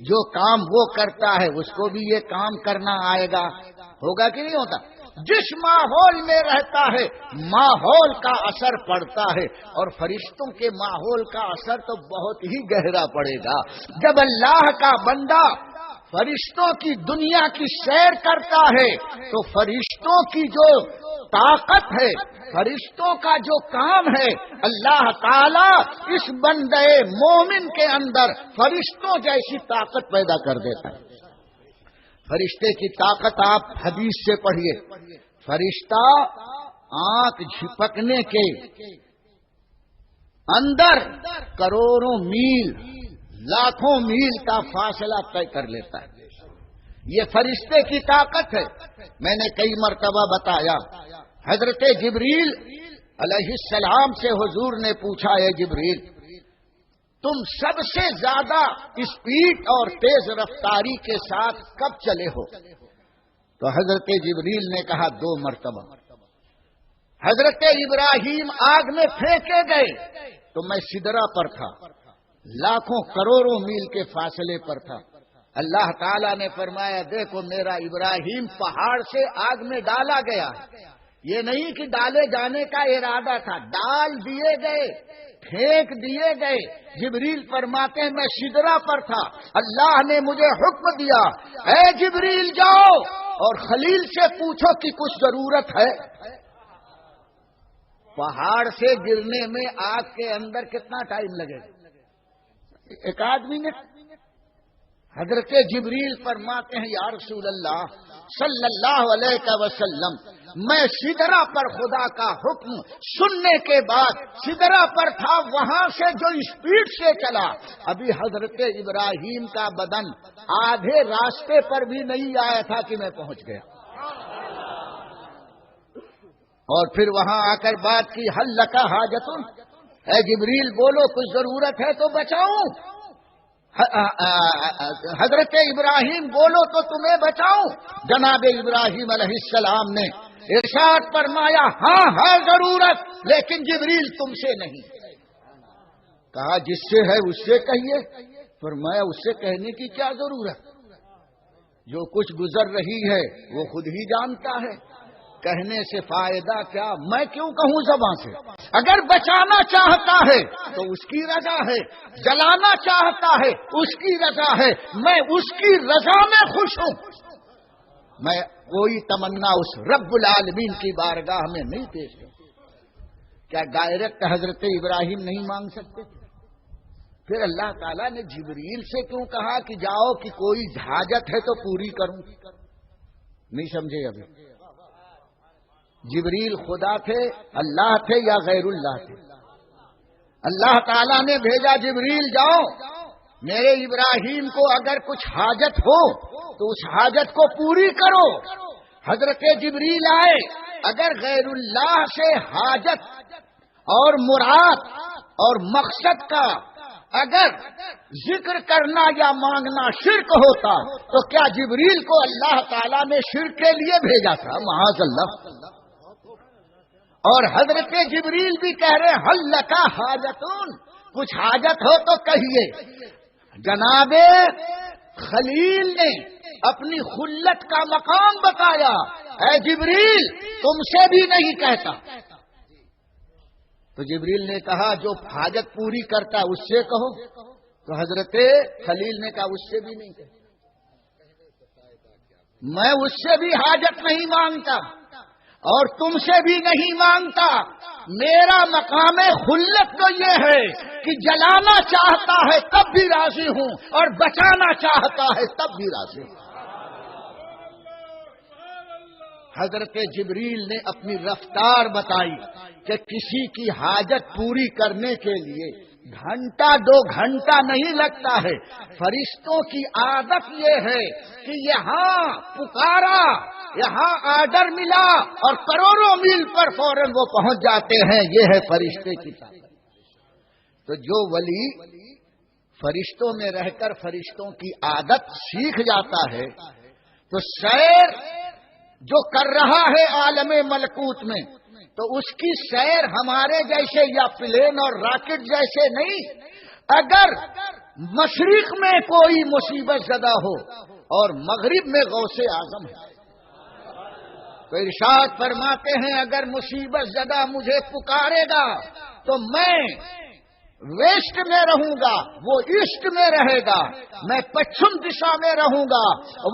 جو کام وہ کرتا ہے اس کو بھی یہ کام کرنا آئے گا، ہوگا کہ نہیں ہوتا؟ جس ماحول میں رہتا ہے ماحول کا اثر پڑتا ہے، اور فرشتوں کے ماحول کا اثر تو بہت ہی گہرا پڑے گا۔ جب اللہ کا بندہ فرشتوں کی دنیا کی سیر کرتا ہے تو فرشتوں کی جو طاقت ہے، فرشتوں کا جو کام ہے، اللہ تعالی اس بندے مومن کے اندر فرشتوں جیسی طاقت پیدا کر دیتا ہے۔ فرشتے کی طاقت آپ حدیث سے پڑھیے، فرشتہ آنکھ جھپکنے کے اندر کروڑوں میل، لاکھوں میل کا فاصلہ طے کر لیتا ہے۔ یہ فرشتے کی طاقت ہے۔ میں نے کئی مرتبہ بتایا، حضرت جبریل علیہ السلام سے حضور نے پوچھا، اے جبریل تم سب سے زیادہ اسپیڈ اور تیز رفتاری کے ساتھ کب چلے ہو؟ تو حضرت جبریل نے کہا 2 مرتبہ۔ حضرت ابراہیم آگ میں پھینکے گئے تو میں سدرا پر تھا، لاکھوں کروڑوں میل کے فاصلے پر تھا۔ اللہ تعالیٰ نے فرمایا دیکھو میرا ابراہیم پہاڑ سے آگ میں ڈالا گیا، یہ نہیں کہ ڈالے جانے کا ارادہ تھا، ڈال دیے گئے، پھینک دیے گئے۔ جبریل فرماتے ہیں میں سدرا پر تھا، اللہ نے مجھے حکم دیا اے جبریل جاؤ اور خلیل سے پوچھو کہ کچھ ضرورت ہے۔ پہاڑ سے گرنے میں آگ کے اندر کتنا ٹائم لگے گا؟ 1 منٹ۔ حضرت جبریل فرماتے ہیں یا رسول اللہ صلی اللہ علیہ وسلم میں سدرا پر خدا کا حکم سننے کے بعد سدرا پر تھا، وہاں سے جو اسپیڈ سے چلا، ابھی حضرت ابراہیم کا بدن آدھے راستے پر بھی نہیں آیا تھا کہ میں پہنچ گیا۔ اور پھر وہاں آ کر بات کی حل لکا حاجتن، اے جبریل بولو کچھ ضرورت ہے تو بچاؤں۔ حضرت ابراہیم بولو تو تمہیں بچاؤں۔ جناب ابراہیم علیہ السلام نے ارشاد فرمایا ہاں ہے ضرورت، لیکن جبریل تم سے نہیں۔ کہا جس سے ہے اس سے کہیے۔ فرمایا اس سے کہنے کی کیا ضرورت، جو کچھ گزر رہی ہے وہ خود ہی جانتا ہے، کہنے سے فائدہ کیا، میں کیوں کہوں زبان سے؟ اگر بچانا چاہتا ہے تو اس کی رضا ہے، جلانا چاہتا ہے اس کی رضا ہے، میں اس کی رضا میں خوش ہوں۔ میں کوئی تمنا اس رب العالمین کی بارگاہ میں نہیں پیش کرتا۔ کیا ڈائریکٹ حضرت ابراہیم نہیں مانگ سکتے؟ پھر اللہ تعالیٰ نے جبریل سے کیوں کہا کہ جاؤ کہ کوئی حاجت ہے تو پوری کروں؟ نہیں سمجھے ابھی؟ جبریل خدا تھے، اللہ تھے یا غیر اللہ تھے؟ اللہ تعالیٰ نے بھیجا جبریل جاؤ میرے ابراہیم کو اگر کچھ حاجت ہو تو اس حاجت کو پوری کرو۔ حضرت جبریل آئے، اگر غیر اللہ سے حاجت اور مراد اور مقصد کا اگر ذکر کرنا یا مانگنا شرک ہوتا تو کیا جبریل کو اللہ تعالیٰ نے شرک کے لیے بھیجا تھا؟ معاذ اللہ۔ اور حضرت جبریل بھی کہہ رہے حل لکا حاجتون، کچھ حاجت ہو تو کہیے۔ جناب خلیل نے اپنی خلت کا مقام بتایا، اے جبریل تم سے بھی نہیں کہتا۔ تو جبریل نے کہا جو حاجت پوری کرتا اس سے کہو، تو حضرت خلیل نے کہا اس سے بھی نہیں کہتا، میں اس سے بھی حاجت نہیں مانگتا اور تم سے بھی نہیں مانگتا۔ میرا مقام خلت تو یہ ہے کہ جلانا چاہتا ہے تب بھی راضی ہوں اور بچانا چاہتا ہے تب بھی راضی ہوں۔ حضرت جبریل نے اپنی رفتار بتائی کہ کسی کی حاجت پوری کرنے کے لیے 1-2 گھنٹہ نہیں لگتا ہے۔ فرشتوں کی عادت یہ ہے کہ یہاں پکارا، یہاں آرڈر ملا اور کروڑوں میل پر فوراً وہ پہنچ جاتے ہیں۔ یہ ہے فرشتے کی طاقت۔ تو جو ولی فرشتوں میں رہ کر فرشتوں کی عادت سیکھ جاتا ہے تو سیر جو کر رہا ہے عالم ملکوت میں تو اس کی سیر ہمارے جیسے یا پلین اور راکٹ جیسے نہیں۔ اگر مشرق میں کوئی مصیبت زدہ ہو اور مغرب میں غوث اعظم ہے تو ارشاد فرماتے ہیں اگر مصیبت زدہ مجھے پکارے گا تو میں ویسٹ میں رہوں گا، وہ ایسٹ میں رہے گا، میں پچھم دشا میں رہوں گا،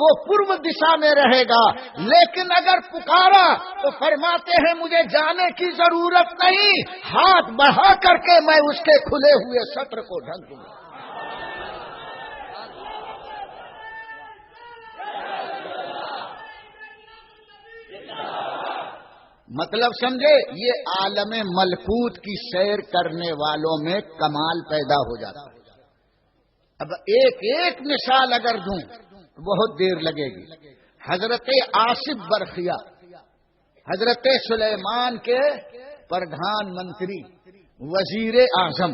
وہ پورب دشا میں رہے گا۔ لیکن اگر پکارا تو فرماتے ہیں مجھے جانے کی ضرورت نہیں، ہاتھ بڑھا کر کے میں اس کے کھلے ہوئے سطر کو ڈھک دوں گا۔ مطلب سمجھے، یہ عالم ملکوت کی سیر کرنے والوں میں کمال پیدا ہو جاتا ہے۔ اب ایک مثال اگر دوں تو بہت دیر لگے گی۔ حضرت آصف برخیا حضرت سلیمان کے پردھان منتری وزیر اعظم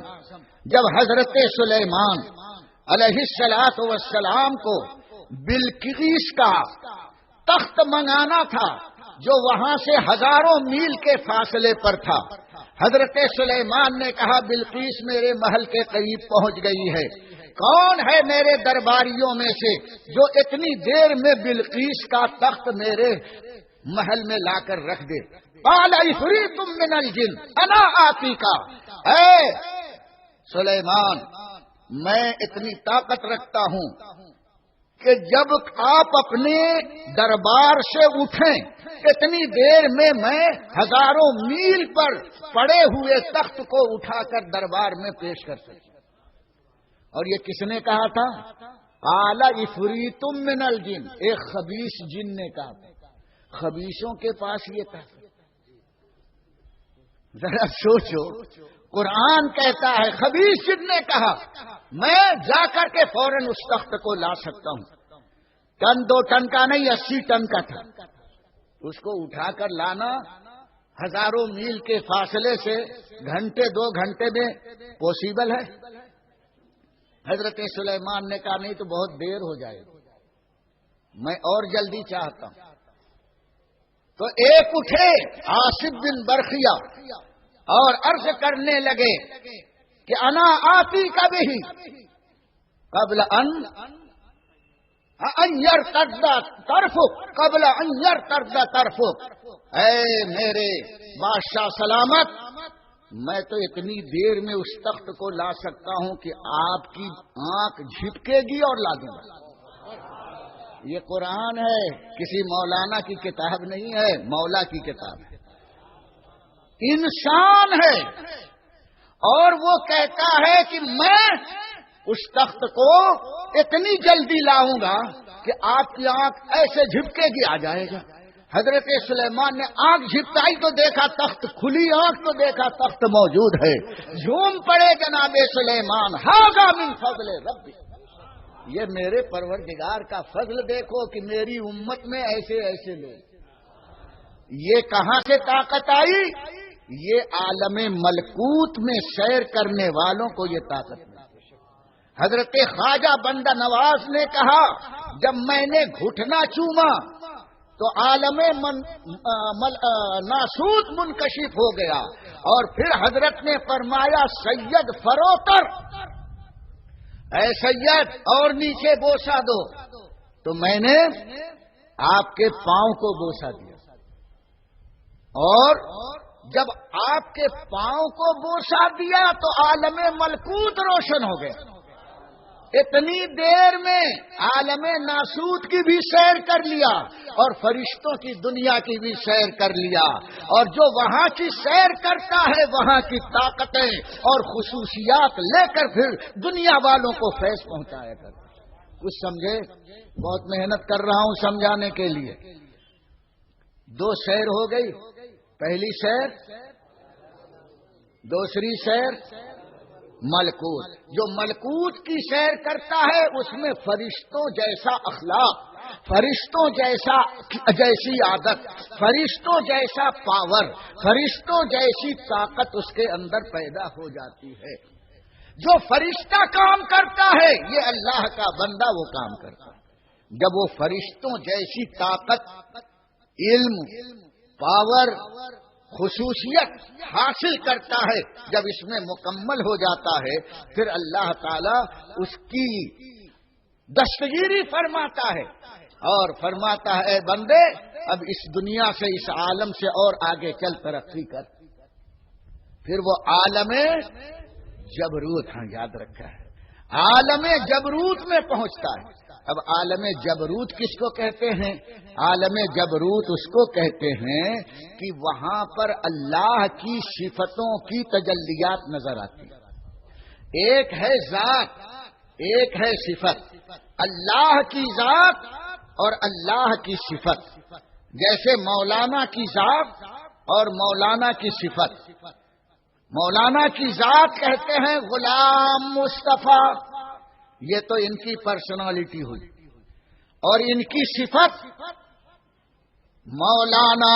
جب حضرت سلیمان علیہ الصلوۃ والسلام کو بلقیس کا تخت منگانا تھا جو وہاں سے ہزاروں میل کے فاصلے پر تھا، حضرت سلیمان نے کہا بلقیس میرے محل کے قریب پہنچ گئی ہے، کون ہے میرے درباریوں میں سے جو اتنی دیر میں بلقیس کا تخت میرے محل میں لا کر رکھ دے؟ قال عفریت من الجن انا آتی کا، اے سلیمان میں اتنی طاقت رکھتا ہوں کہ جب آپ اپنے دربار سے اٹھیں اتنی دیر میں ہزاروں میل پر پڑے ہوئے تخت کو اٹھا کر دربار میں پیش کر سکوں۔ اور یہ کس نے کہا تھا؟ قال عفریت من الجن، ایک خبیث جن نے کہا تھا۔ خبیثوں کے پاس یہ تھا، ذرا سوچو، قرآن کہتا ہے خبیث جن نے کہا میں جا کر کے فوراً اس تخت کو لا سکتا ہوں، ٹن 2 ٹن کا نہیں 80 ٹن کا تھا، اس کو اٹھا کر لانا ہزاروں میل کے فاصلے سے گھنٹے 2 گھنٹے میں پوسیبل ہے؟ حضرت سلیمان نے کہا نہیں تو بہت دیر ہو جائے گی، میں اور جلدی چاہتا ہوں۔ تو ایک اٹھے آصف بن برخیا اور عرض کرنے لگے کہ انا آتی کبھی قبل ان يرتد طرفک، قبل ان يرتد طرفک، اے میرے بادشاہ سلامت، میں تو اتنی دیر میں اس تخت کو لا سکتا ہوں کہ آپ کی آنکھ جھپکے گی اور لا دوں گا۔ یہ قرآن ہے، کسی مولانا کی کتاب نہیں ہے، مولا کی کتاب ہے، انسان ہے، اور وہ کہتا ہے کہ میں اس تخت کو اتنی جلدی لاؤں گا کہ آپ کی آنکھ ایسے جھپکے گی آ جائے گا۔ حضرت سلیمان نے آنکھ جھپکائی تو دیکھا تخت، کھلی آنکھ تو دیکھا تخت موجود ہے، جھوم پڑے جناب سلیمان، ھذا من فضل ربی، یہ میرے پروردگار کا فضل دیکھو کہ میری امت میں ایسے ایسے لوگ۔ یہ کہاں سے طاقت آئی؟ یہ عالم ملکوت میں سیر کرنے والوں کو یہ طاقت ملی۔ حضرت خواجہ بندہ نواز نے کہا جب میں نے گھٹنا چوما تو عالم ناسوت منکشف ہو گیا، اور پھر حضرت نے فرمایا سید فروتر، اے سید اور نیچے بوسا دو، تو میں نے آپ کے پاؤں کو بوسا دیا، اور جب آپ کے پاؤں کو بوسا دیا تو عالم ملکوت روشن ہو گیا۔ اتنی دیر میں عالم ناسوت کی بھی سیر کر لیا اور فرشتوں کی دنیا کی بھی سیر کر لیا، اور جو وہاں کی سیر کرتا ہے وہاں کی طاقتیں اور خصوصیات لے کر پھر دنیا والوں کو فیض پہنچایا کرتا۔ کچھ سمجھے؟ بہت محنت کر رہا ہوں سمجھانے کے لیے۔ 2 سیر ہو گئی، پہلی سیر، دوسری سیر ملکوت۔ جو ملکوت کی سیر کرتا ہے اس میں فرشتوں جیسا اخلاق، فرشتوں جیسی عادت، فرشتوں جیسا پاور، فرشتوں جیسی طاقت اس کے اندر پیدا ہو جاتی ہے۔ جو فرشتہ کام کرتا ہے یہ اللہ کا بندہ وہ کام کرتا ہے۔ جب وہ فرشتوں جیسی طاقت، علم، پاور، خصوصیت حاصل کرتا ہے، جب اس میں مکمل ہو جاتا ہے پھر اللہ تعالی اس کی دستگیری فرماتا ہے اور فرماتا ہے اے بندے اب اس دنیا سے، اس عالم سے اور آگے چل ترقی کر۔ پھر وہ عالم جبروت، ہاں یاد رکھا ہے، عالم جبروت میں پہنچتا ہے۔ اب عالم جبروت کس کو کہتے ہیں؟ عالم جبروت اس کو کہتے ہیں کہ وہاں پر اللہ کی صفتوں کی تجلیات نظر آتی ہیں۔ ایک ہے ذات، ایک ہے صفت، اللہ کی ذات اور اللہ کی صفت۔ جیسے مولانا کی ذات اور مولانا کی صفت۔ مولانا کی ذات کہتے ہیں غلام مصطفیٰ، یہ تو ان کی پرسنالٹی ہوئی، اور ان کی صفت مولانا،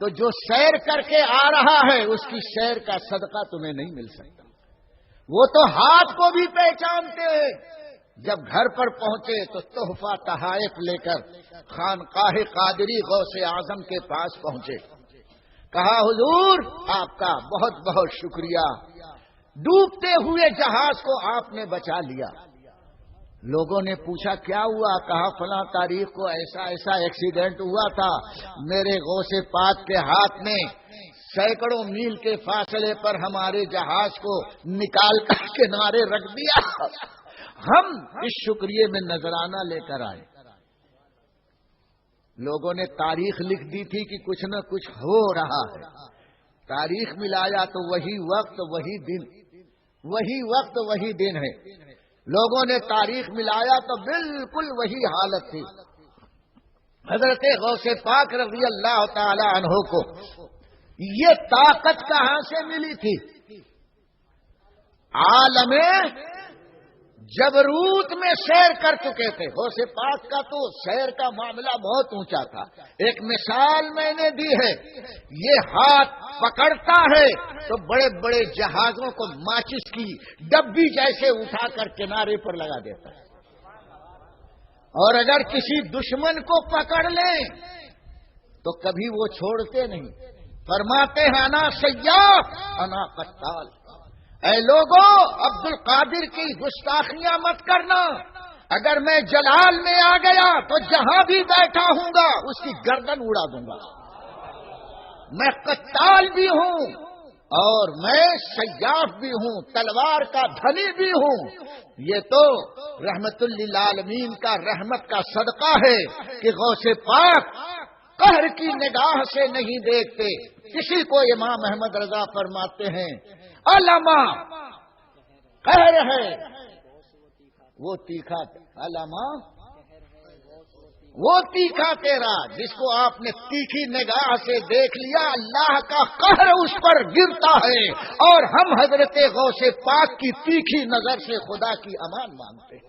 تو جو سیر کر کے آ رہا ہے اس کی سیر کا صدقہ تمہیں نہیں مل سکتا. وہ تو ہاتھ کو بھی پہچانتے ہیں. جب گھر پر پہنچے تو تحفہ تحائف لے کر خانقاہ قادری غوث اعظم کے پاس پہنچے. کہا حضور آپ کا بہت بہت شکریہ، ڈوبتے ہوئے جہاز کو آپ نے بچا لیا. لوگوں نے پوچھا کیا ہوا؟ کہا فلاں تاریخ کو ایسا ایسا ایکسیڈنٹ ہوا تھا، میرے غوث پاک کے ہاتھ نے سینکڑوں میل کے فاصلے پر ہمارے جہاز کو نکال کر کنارے رکھ دیا، ہم اس شکریہ میں نذرانہ لے کر آئے. لوگوں نے تاریخ لکھ دی تھی کہ کچھ نہ کچھ ہو رہا ہے. تاریخ ملایا تو وہی وقت وہی دن، وہی وقت وہی دن ہے. لوگوں نے تاریخ ملایا تو بالکل وہی حالت تھی. حضرت غوث پاک رضی اللہ تعالی عنہ کو یہ طاقت کہاں سے ملی تھی؟ عالم جبروت میں سیر کر چکے تھے. غوث پاک کا تو سیر کا معاملہ بہت اونچا تھا. ایک مثال میں نے دی ہے، یہ ہاتھ پکڑتا ہے تو بڑے بڑے جہازوں کو ماچس کی ڈبی جیسے اٹھا کر کنارے پر لگا دیتا ہے. اور اگر کسی دشمن کو پکڑ لیں تو کبھی وہ چھوڑتے نہیں. فرماتے ہیں انا سیاف انا قتال. اے لوگوں، عبد القادر کی گستاخیاں مت کرنا. اگر میں جلال میں آ گیا تو جہاں بھی بیٹھا ہوں گا اس کی گردن اڑا دوں گا. میں قتال بھی ہوں اور میں سیاف بھی ہوں، تلوار کا دھنی بھی ہوں. یہ تو رحمت للعالمین کا رحمت کا صدقہ ہے کہ غوث پاک قہر کی نگاہ سے نہیں دیکھتے کسی کو. امام احمد رضا فرماتے ہیں علامہ قہر ہے وہ تیکھا، علامہ وہ تیکھا تیرا جس کو آپ نے تیکھی نگاہ سے دیکھ لیا، اللہ کا قہر اس پر گرتا ہے. اور ہم حضرت غوث پاک کی تیکھی نظر سے خدا کی امان مانگتے ہیں.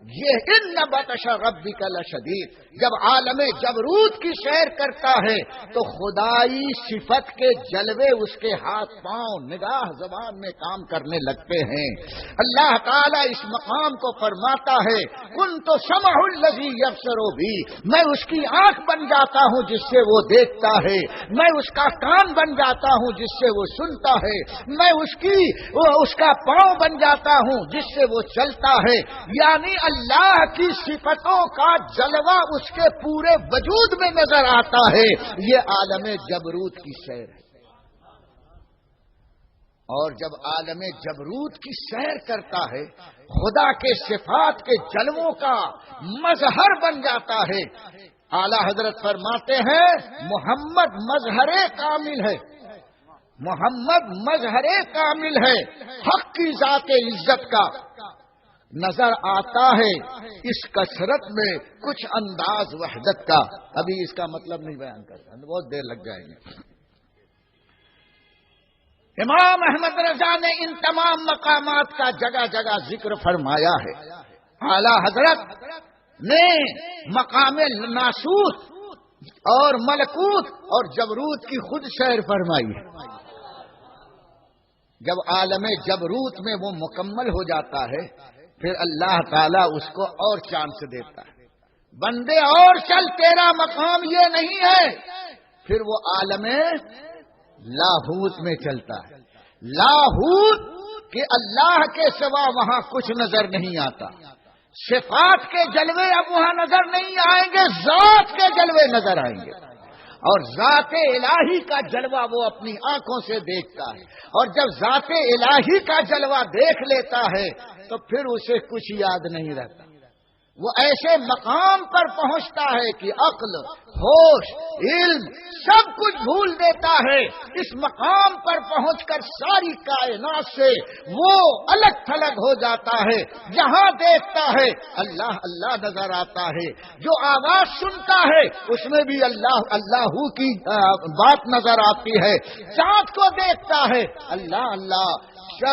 یہ ان بطش ربک لشدید. جب عالم جبروت کی سیر کرتا ہے تو خدائی صفت کے جلوے اس کے ہاتھ پاؤں نگاہ زبان میں کام کرنے لگتے ہیں. اللہ تعالیٰ اس مقام کو فرماتا ہے کنت سمع الذی یبصر بھی، میں اس کی آنکھ بن جاتا ہوں جس سے وہ دیکھتا ہے، میں اس کا کان بن جاتا ہوں جس سے وہ سنتا ہے، میں اس کا پاؤں بن جاتا ہوں جس سے وہ چلتا ہے. یعنی اللہ کی صفتوں کا جلوہ اس کے پورے وجود میں نظر آتا ہے. یہ عالم جبروت کی سیر ہے. اور جب عالم جبروت کی سیر کرتا ہے خدا کے صفات کے جلووں کا مظہر بن جاتا ہے. اعلی حضرت فرماتے ہیں محمد مظہر کامل ہے، محمد مظہر کامل ہے. حق کی ذات عزت کا نظر آتا ہے اس کثرت میں کچھ انداز وحدت کا. ابھی اس کا مطلب نہیں بیان کرتا، بہت دیر لگ جائے گی. امام احمد رضا نے ان تمام مقامات کا جگہ جگہ ذکر فرمایا ہے. اعلی حضرت نے مقام ناسوت اور ملکوت اور جبروت کی خود سیر فرمائی ہے. جب عالم جبروت میں وہ مکمل ہو جاتا ہے پھر اللہ تعالیٰ اس کو اور چانس دیتا ہے. بندے اور چل، تیرا مقام یہ نہیں ہے. پھر وہ عالم لاہوت میں چلتا ہے. لاہوت کہ اللہ کے سوا وہاں کچھ نظر نہیں آتا. صفات کے جلوے اب وہاں نظر نہیں آئیں گے، ذات کے جلوے نظر آئیں گے. اور ذات الہی کا جلوہ وہ اپنی آنکھوں سے دیکھتا ہے. اور جب ذات الہی کا جلوہ دیکھ لیتا ہے تو پھر اسے کچھ یاد نہیں رہتا. وہ ایسے مقام پر پہنچتا ہے کہ عقل، ہوش، علم سب کچھ بھول دیتا ہے. اس مقام پر پہنچ کر ساری کائنات سے وہ الگ تھلگ ہو جاتا ہے. جہاں دیکھتا ہے اللہ اللہ نظر آتا ہے، جو آواز سنتا ہے اس میں بھی اللہ اللہ کی بات نظر آتی ہے. چاند کو دیکھتا ہے اللہ اللہ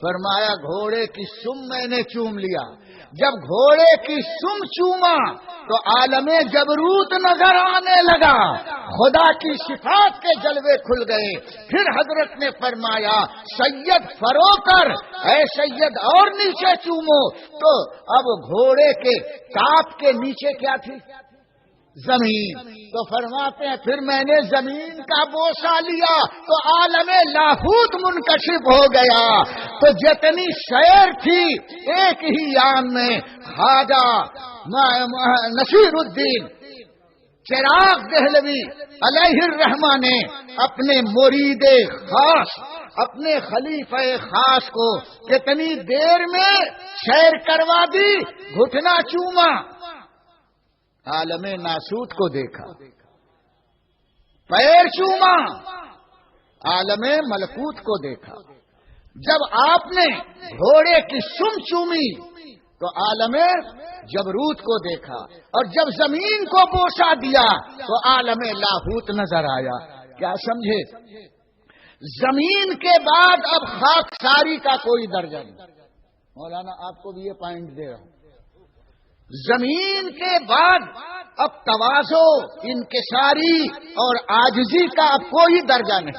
فرمایا گھوڑے کی سم میں نے چوم لیا. جب گھوڑے کی سم چوما تو عالم جبروت نظر آنے لگا, خدا کی صفات کے جلوے کھل گئے. پھر حضرت نے فرمایا سید فرو کر, اے سید اور نیچے چومو. تو اب گھوڑے کے ٹاپ کے نیچے کیا تھی؟ زمین. تو فرماتے ہیں پھر میں نے زمین کا بوسہ لیا تو عالم لاہوت منکشف ہو گیا. تو جتنی شعر تھی ایک ہی آن میں خواجہ نصیر الدین چراغ دہلوی علیہ الرحمہ نے اپنے مرید خاص, اپنے خلیفہ خاص کو کتنی دیر میں شعر کروا دی. گھٹنا چوما, عالم ناسوت کو دیکھا, پیر چوما, عالم ملکوت کو دیکھا. جب آپ نے گھوڑے کی سم چومی تو عالم جبروت کو دیکھا, اور جب زمین کو بوسہ دیا تو عالم لاہوت نظر آیا. کیا سمجھے؟ زمین کے بعد اب خاکساری کا کوئی درجہ نہیں. مولانا آپ کو بھی یہ پوائنٹ دے رہا ہوں. زمین کے بعد اب تواضع, انکساری اور عاجزی کا اب کوئی درجہ نہیں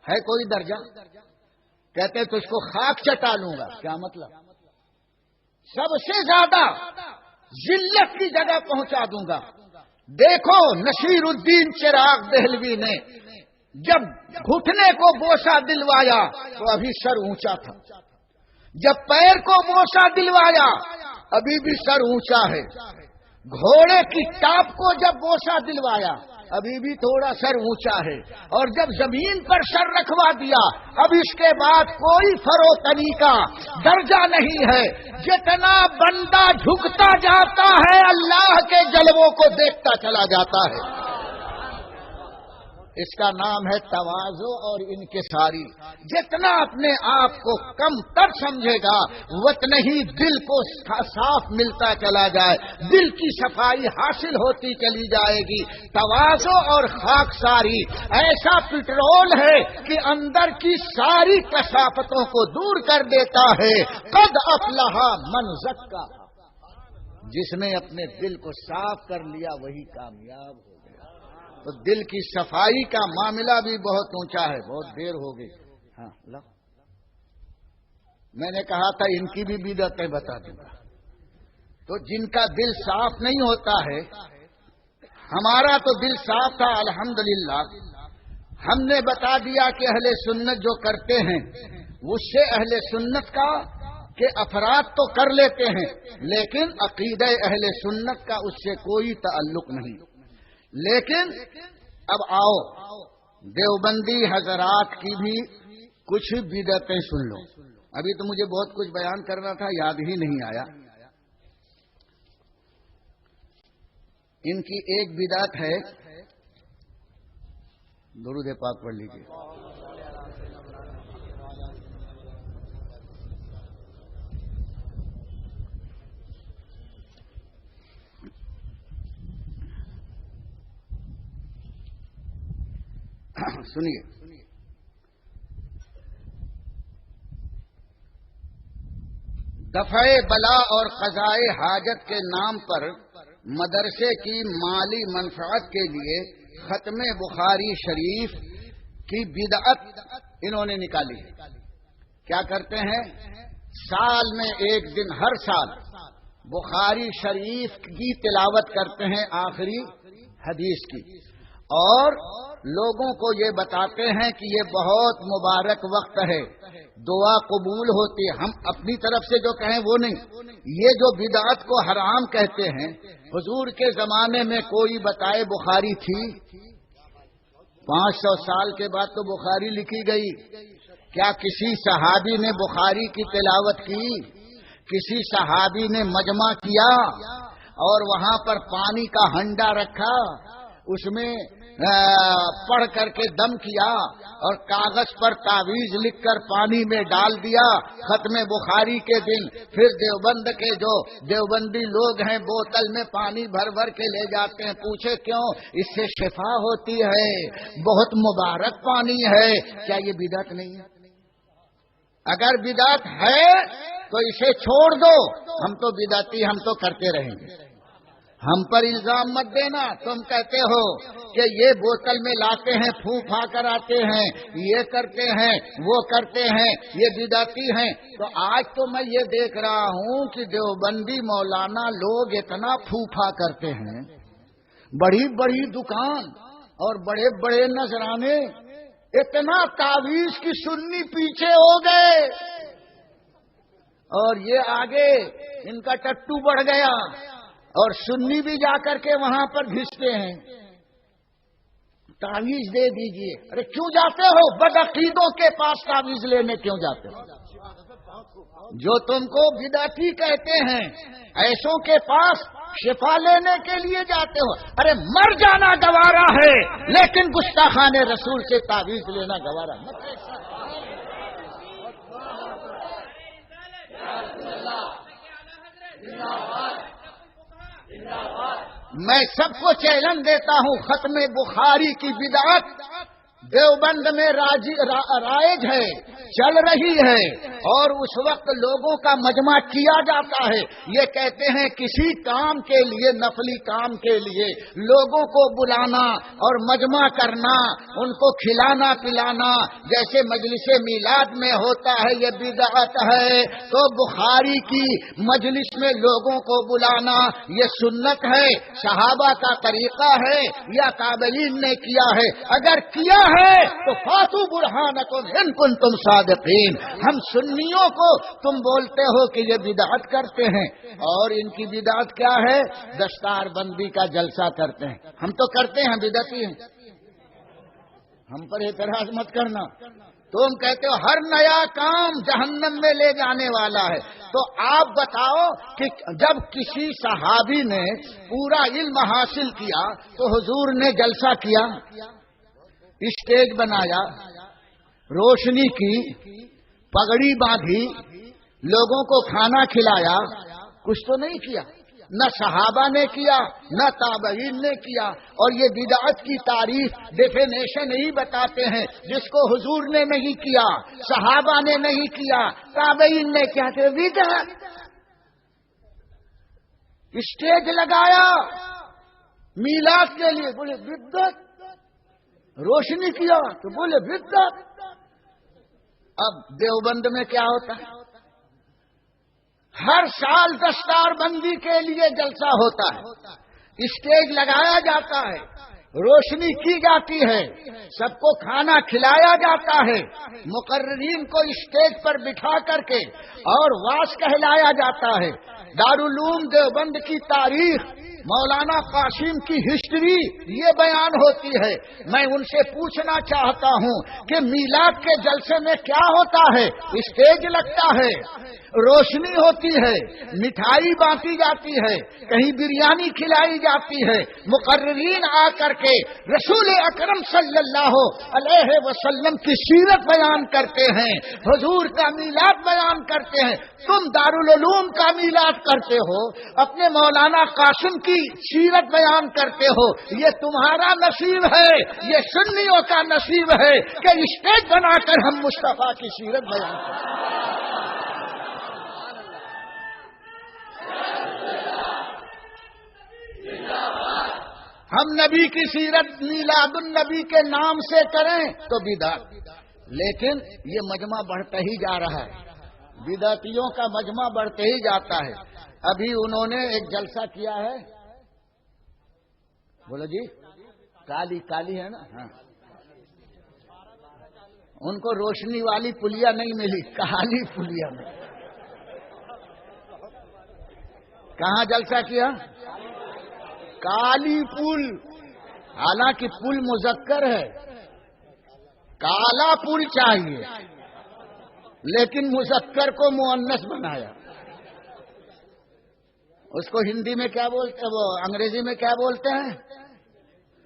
ہے. کوئی درجہ کہتے تو اس کو خاک چٹا لوں گا. کیا مطلب؟ سب سے زیادہ ذلت کی جگہ پہنچا دوں گا. دیکھو نصیر الدین چراغ دہلوی نے جب گھٹنے کو بوسہ دلوایا تو ابھی سر اونچا تھا. جب پیر کو بوسہ دلوایا ابھی بھی سر اونچا ہے. گھوڑے کی ٹاپ کو جب بوسہ دلوایا ابھی بھی تھوڑا سر اونچا ہے. اور جب زمین پر سر رکھوا دیا اب اس کے بعد کوئی فروتنی کا درجہ نہیں ہے. جتنا بندہ جھکتا جاتا ہے اللہ کے جلووں کو دیکھتا چلا جاتا ہے. اس کا نام ہے تواضع اور انکساری. جتنا اپنے آپ کو کم تر سمجھے گا اتنا ہی دل کو صاف ملتا چلا جائے, دل کی صفائی حاصل ہوتی چلی جائے گی. تواضع اور خاکساری ایسا پٹرول ہے کہ اندر کی ساری کثافتوں کو دور کر دیتا ہے. قد افلح من زکا, جس نے اپنے دل کو صاف کر لیا وہی کامیاب ہو. تو دل کی صفائی کا معاملہ بھی بہت اونچا ہے. بہت دیر ہو گئی. ہاں میں نے کہا تھا ان کی بھی بدعتیں بتا دوں گا. تو جن کا دل صاف نہیں ہوتا ہے, ہمارا تو دل صاف تھا الحمدللہ. ہم نے بتا دیا کہ اہل سنت جو کرتے ہیں اس سے اہل سنت کا کہ افراد تو کر لیتے ہیں لیکن عقیدہ اہل سنت کا اس سے کوئی تعلق نہیں. لیکن اب آؤ دیوبندی حضرات کی بھی کچھ بدعتیں سن لو. ابھی تو مجھے بہت کچھ بیان کرنا تھا, یاد ہی نہیں آیا. ان کی ایک بدعت ہے, درود پاک پڑھ لیجیے. سنیے, دفع بلا اور قضائے حاجت کے نام پر مدرسے کی مالی منفعت کے لیے ختم بخاری شریف کی بدعت انہوں نے نکالی ہے. کیا کرتے ہیں؟ سال میں ایک دن ہر سال بخاری شریف کی تلاوت کرتے ہیں آخری حدیث کی, اور لوگوں کو یہ بتاتے ہیں کہ یہ بہت مبارک وقت ہے, دعا قبول ہوتی ہے. ہم اپنی طرف سے جو کہیں وہ نہیں. یہ جو بدعت کو حرام کہتے ہیں, حضور کے زمانے میں کوئی بتائے بخاری تھی؟ 500 سال کے بعد تو بخاری لکھی گئی. کیا کسی صحابی نے بخاری کی تلاوت کی؟ کسی صحابی نے مجمع کیا اور وہاں پر پانی کا ہنڈا رکھا, اس میں پڑھ کر کے دم کیا اور کاغذ پر تعویذ لکھ کر پانی میں ڈال دیا ختم بخاری کے دن؟ پھر دیوبند کے جو دیوبندی لوگ ہیں بوتل میں پانی بھر بھر کے لے جاتے ہیں. پوچھے کیوں؟ اس سے شفا ہوتی ہے, بہت مبارک پانی ہے. کیا یہ بدعت نہیں ہے؟ اگر بدعت ہے تو اسے چھوڑ دو، ہم تو بدعتی ہم تو کرتے رہیں گے۔ ہم پر الزام مت دینا، تم کہتے ہو کہ یہ بوتل میں لاتے ہیں، پھونکا کر آتے ہیں، یہ کرتے ہیں، وہ کرتے ہیں، یہ بدعتی ہیں۔ تو آج تو میں یہ دیکھ رہا ہوں کہ دیوبندی مولانا لوگ اتنا پھونکا کرتے ہیں، بڑی بڑی دکان اور بڑے بڑے نذرانے، اتنا تعویذ کی سنی پیچھے ہو گئے اور یہ آگے ان کا ٹٹو بڑھ گیا اور سنی بھی جا کر کے وہاں پر گھستے ہیں۔ تعویذ دے دیجئے۔ ارے کیوں جاتے ہو؟ بدعقیدوں کے پاس تعویذ لینے کیوں جاتے ہو؟ جو تم کو بدعتی کہتے ہیں ایسوں کے پاس شفا لینے کے لیے جاتے ہو۔ ارے مر جانا گوارا ہے لیکن گستاخان رسول سے تعویذ لینا گوارا نہیں۔ میں سب کو چیلنج دیتا ہوں، ختم بخاری کی بدعت دیوبند میں رائج ہے، چل رہی ہے، اور اس وقت لوگوں کا مجمع کیا جاتا ہے۔ یہ کہتے ہیں کسی کام کے لیے، نفلی کام کے لیے لوگوں کو بلانا اور مجمع کرنا، ان کو کھلانا پلانا جیسے مجلس میلاد میں ہوتا ہے، یہ بدعت ہے۔ تو بخاری کی مجلس میں لوگوں کو بلانا یہ سنت ہے، صحابہ کا طریقہ ہے یا تابعین نے کیا ہے؟ اگر کیا ہے تو فاتو برہانکم ان کنتم صادقین۔ ہم سنیوں کو تم بولتے ہو کہ یہ بدعت کرتے ہیں، اور ان کی بدعت کیا ہے؟ دستار بندی کا جلسہ کرتے ہیں۔ ہم تو کرتے ہیں، بدعتی ہیں، ہم پر اعتراض مت کرنا۔ تم کہتے ہو ہر نیا کام جہنم میں لے جانے والا ہے۔ تو آپ بتاؤ کہ جب کسی صحابی نے پورا علم حاصل کیا تو حضور نے جلسہ کیا، اسٹیج بنایا، روشنی کی، پگڑی باندھی، لوگوں کو کھانا کھلایا، کچھ تو نہیں کیا۔ نہ صحابہ نے کیا، نہ تابعین نے کیا۔ اور یہ بدعت کی تعریف ڈیفینیشن ہی بتاتے ہیں، جس کو حضور نے نہیں کیا، صحابہ نے نہیں کیا، تابعین نے کیا کہ بدعت۔ اسٹیج لگایا میلاد کے لیے، بولے بدعت۔ روشنی کیا تو بولے بدعت۔ اب دیوبند میں کیا ہوتا ہے؟ ہر سال دستار بندی کے لیے جلسہ ہوتا ہے، اسٹیج لگایا جاتا ہے، روشنی کی جاتی ہے، سب کو کھانا کھلایا جاتا ہے، مقررین کو اسٹیج پر بٹھا کر کے اور واعظ کہلایا جاتا ہے۔ دارالعلوم دیوبند کی تاریخ، مولانا قاسم کی ہسٹری یہ بیان ہوتی ہے۔ میں ان سے پوچھنا چاہتا ہوں کہ میلاد کے جلسے میں کیا ہوتا ہے؟ اسٹیج لگتا ہے، روشنی ہوتی ہے، مٹھائی بانٹی جاتی ہے، کہیں بریانی کھلائی جاتی ہے، مقررین آ کر کے رسول اکرم صلی اللہ علیہ وسلم کی سیرت بیان کرتے ہیں، حضور کا میلاد بیان کرتے ہیں۔ تم دارالعلوم کا میلاد کرتے ہو، اپنے مولانا قاسم کی سیرت بیان کرتے ہو۔ یہ تمہارا نصیب ہے، یہ سنیوں کا نصیب ہے کہ اسٹیج بنا کر ہم مصطفیٰ کی سیرت بیان کرتے ہیں۔ ہم نبی کی سیرت میلاد النبی کے نام سے کریں تو بدعت، لیکن یہ مجمع بڑھتا ہی جا رہا ہے، بدعتیوں کا مجمع بڑھتے ہی جاتا ہے۔ ابھی انہوں نے ایک جلسہ کیا ہے، بولو جی، کالی ہے نا، ہاں، ان کو روشنی والی پلیا نہیں ملی، کالی پلیا میں۔ کہاں جلسہ کیا؟ کالی پل، حالانکہ پل مذکر ہے، کالا پل چاہیے، لیکن مذکر کو مؤنث بنایا۔ اس کو ہندی میں کیا بولتے ہیں، وہ انگریزی میں کیا بولتے ہیں؟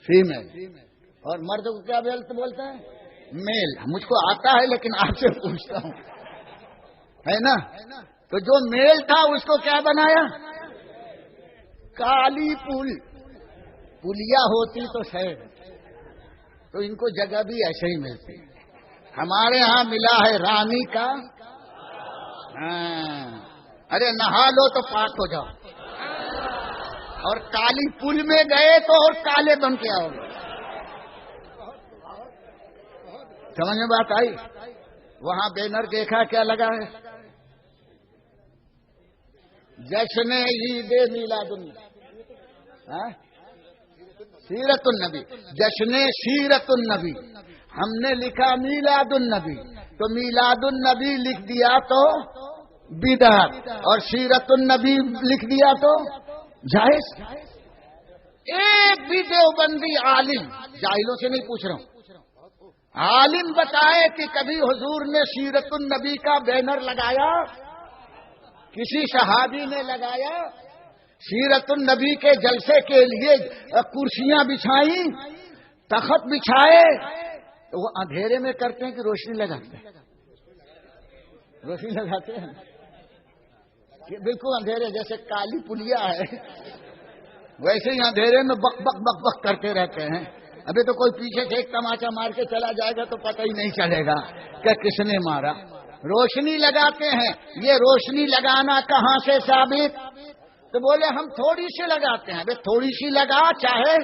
فیمیل۔ اور مرد کو کیا بولتے ہیں؟ میل۔ مجھ کو آتا ہے لیکن آپ سے پوچھتا ہوں، ہے نا؟ تو جو میل تھا اس کو کیا بنایا؟ کالی پل۔ پلیا ہوتی تو شہر، تو ان کو جگہ بھی ایسے ہی ملتی۔ ہمارے ہاں ملا ہے رانی کا ہاں، ارے نہا لو تو پاک ہو جاؤ، اور کالی پل میں گئے تو اور کالے بن کے آؤ گے. سمجھ میں بات آئی؟ وہاں بینر دیکھا کیا لگا ہے؟ جشن عید میلاد النبی، سیرت النبی، جشن سیرت النبی. ہم نے لکھا میلاد النبی، تو میلاد النبی لکھ دیا تو بدعت، اور سیرت النبی لکھ دیا تو جائز. ایک بھی دیوبندی عالم، جاہلوں سے نہیں پوچھ رہا ہوں، عالم بتائے کہ کبھی حضور نے سیرت النبی کا بینر لگایا؟ کسی صحابی نے لگایا؟ سیرت النبی کے جلسے کے لیے کرسیاں بچھائیں، تخت بچھائے، تو وہ اندھیرے میں کرتے ہیں کہ روشنی لگاتے ہیں؟ روشنی لگاتے ہیں کہ بالکل اندھیرے، جیسے کالی پلیا ہے ویسے ہی اندھیرے میں بک بک بک بک کرتے رہتے ہیں. ابھی تو کوئی پیچھے سے ایک تماچا مار کے چلا جائے گا تو پتہ ہی نہیں چلے گا کہ کس نے مارا. روشنی لگاتے ہیں. یہ روشنی لگانا کہاں سے ثابت؟ تو بولے ہم تھوڑی سی لگاتے ہیں. ابھی تھوڑی سی لگا، چاہے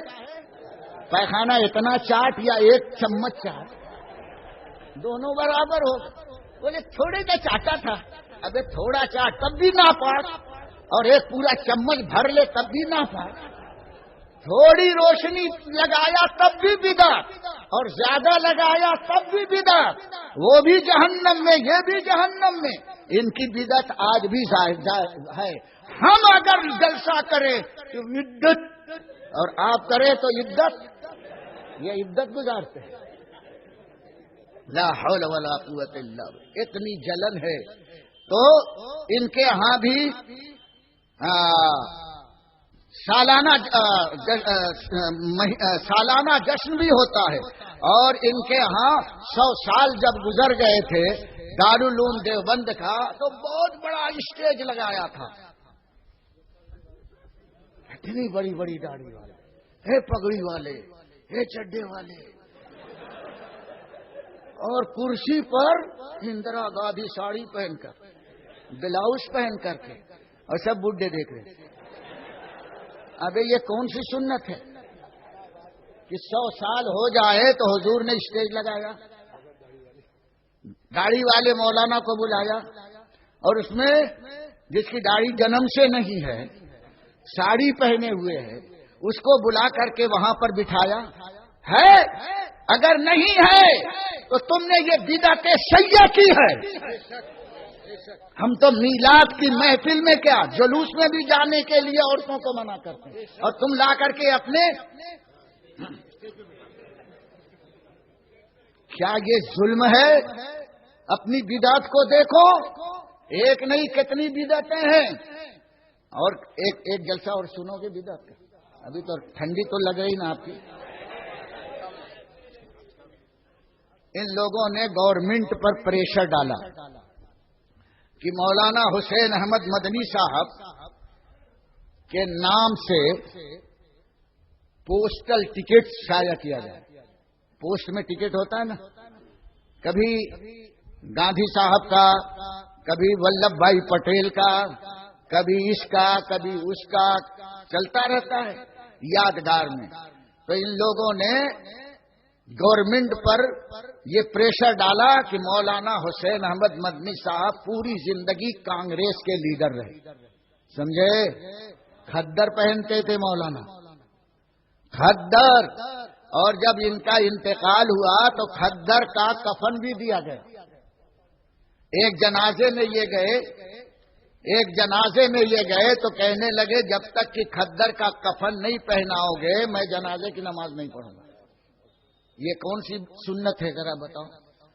پیخانہ اتنا چاٹ یا ایک چمچ چاٹ، دونوں برابر ہو. بولے تھوڑے کا چاٹا تھا، ابھی تھوڑا چاٹ تب بھی ناپاک، اور ایک پورا چمچ بھر لے تب بھی ناپاک. تھوڑی روشنی لگایا تب بھی بدعت، اور زیادہ لگایا تب بھی بدعت. وہ بھی جہنم میں، یہ بھی جہنم میں. ان کی بدعت آج بھی ہے. ہم اگر جلسہ کریں تو عدت، اور آپ کریں تو عدت. یہ عدت گزارتے ہیں. لا حول ولا قوت الا باللہ. اتنی جلن ہے. تو ان کے ہاں بھی سالانہ جشن بھی ہوتا ہے. اور ان کے ہاں 100 سال جب گزر گئے تھے دارالعلوم دیوبند کا، تو بہت بڑا اسٹیج لگایا تھا. اتنی بڑی بڑی داڑھی والے، ہے پگڑی والے، ہے چڈے والے، اور کرسی پر اندرا گاندھی ساڑی پہن کر، بلاؤز پہن کر کے، اور سب بڈھے دیکھ رہے. ابے یہ کون سی سنت ہے کہ 100 سال ہو جائے تو حضور نے اسٹیج لگایا، داڑھی والے مولانا کو بلایا، اور اس میں جس کی داڑھی جنم سے نہیں ہے، ساڑی پہنے ہوئے ہے، اس کو بلا کر کے وہاں پر بٹھایا ہے. اگر نہیں ہے تو تم نے یہ بدعت سیاح کی ہے. ہم تو میلاد کی محفل میں کیا، جلوس میں بھی جانے کے لیے عورتوں کو منع کرتے ہیں، اور تم لا کر کے اپنے. کیا یہ ظلم ہے؟ اپنی بدعت کو دیکھو. ایک نہیں کتنی بدعتیں ہیں. اور ایک جلسہ اور سنو گے بدعت کا. ابھی تو ٹھنڈی تو لگ رہی نا آپ کی. ان لوگوں نے گورنمنٹ پر پریشر ڈالا کہ مولانا حسین احمد مدنی صاحب کے نام سے پوسٹل ٹکٹ شائع کیا جائے. پوسٹ میں ٹکٹ ہوتا ہے نا، کبھی گاندھی صاحب کا، کبھی ولبھ بھائی پٹیل کا، کبھی اس کا، کبھی اس کا، چلتا رہتا ہے یادگار میں. تو ان لوگوں نے گورنمنٹ پر یہ پریشر ڈالا کہ مولانا حسین احمد مدنی صاحب پوری زندگی کانگریس کے لیڈر رہے. سمجھے؟ کھدر پہنتے تھے مولانا، کھدر. اور جب ان کا انتقال ہوا تو کھدر کا کفن بھی دیا گیا. ایک جنازے میں یہ گئے تو کہنے لگے جب تک کہ کھدر کا کفن نہیں پہناؤ گے میں جنازے کی نماز نہیں پڑھوں گا. یہ کون سی سنت ہے ذرا بتاؤ.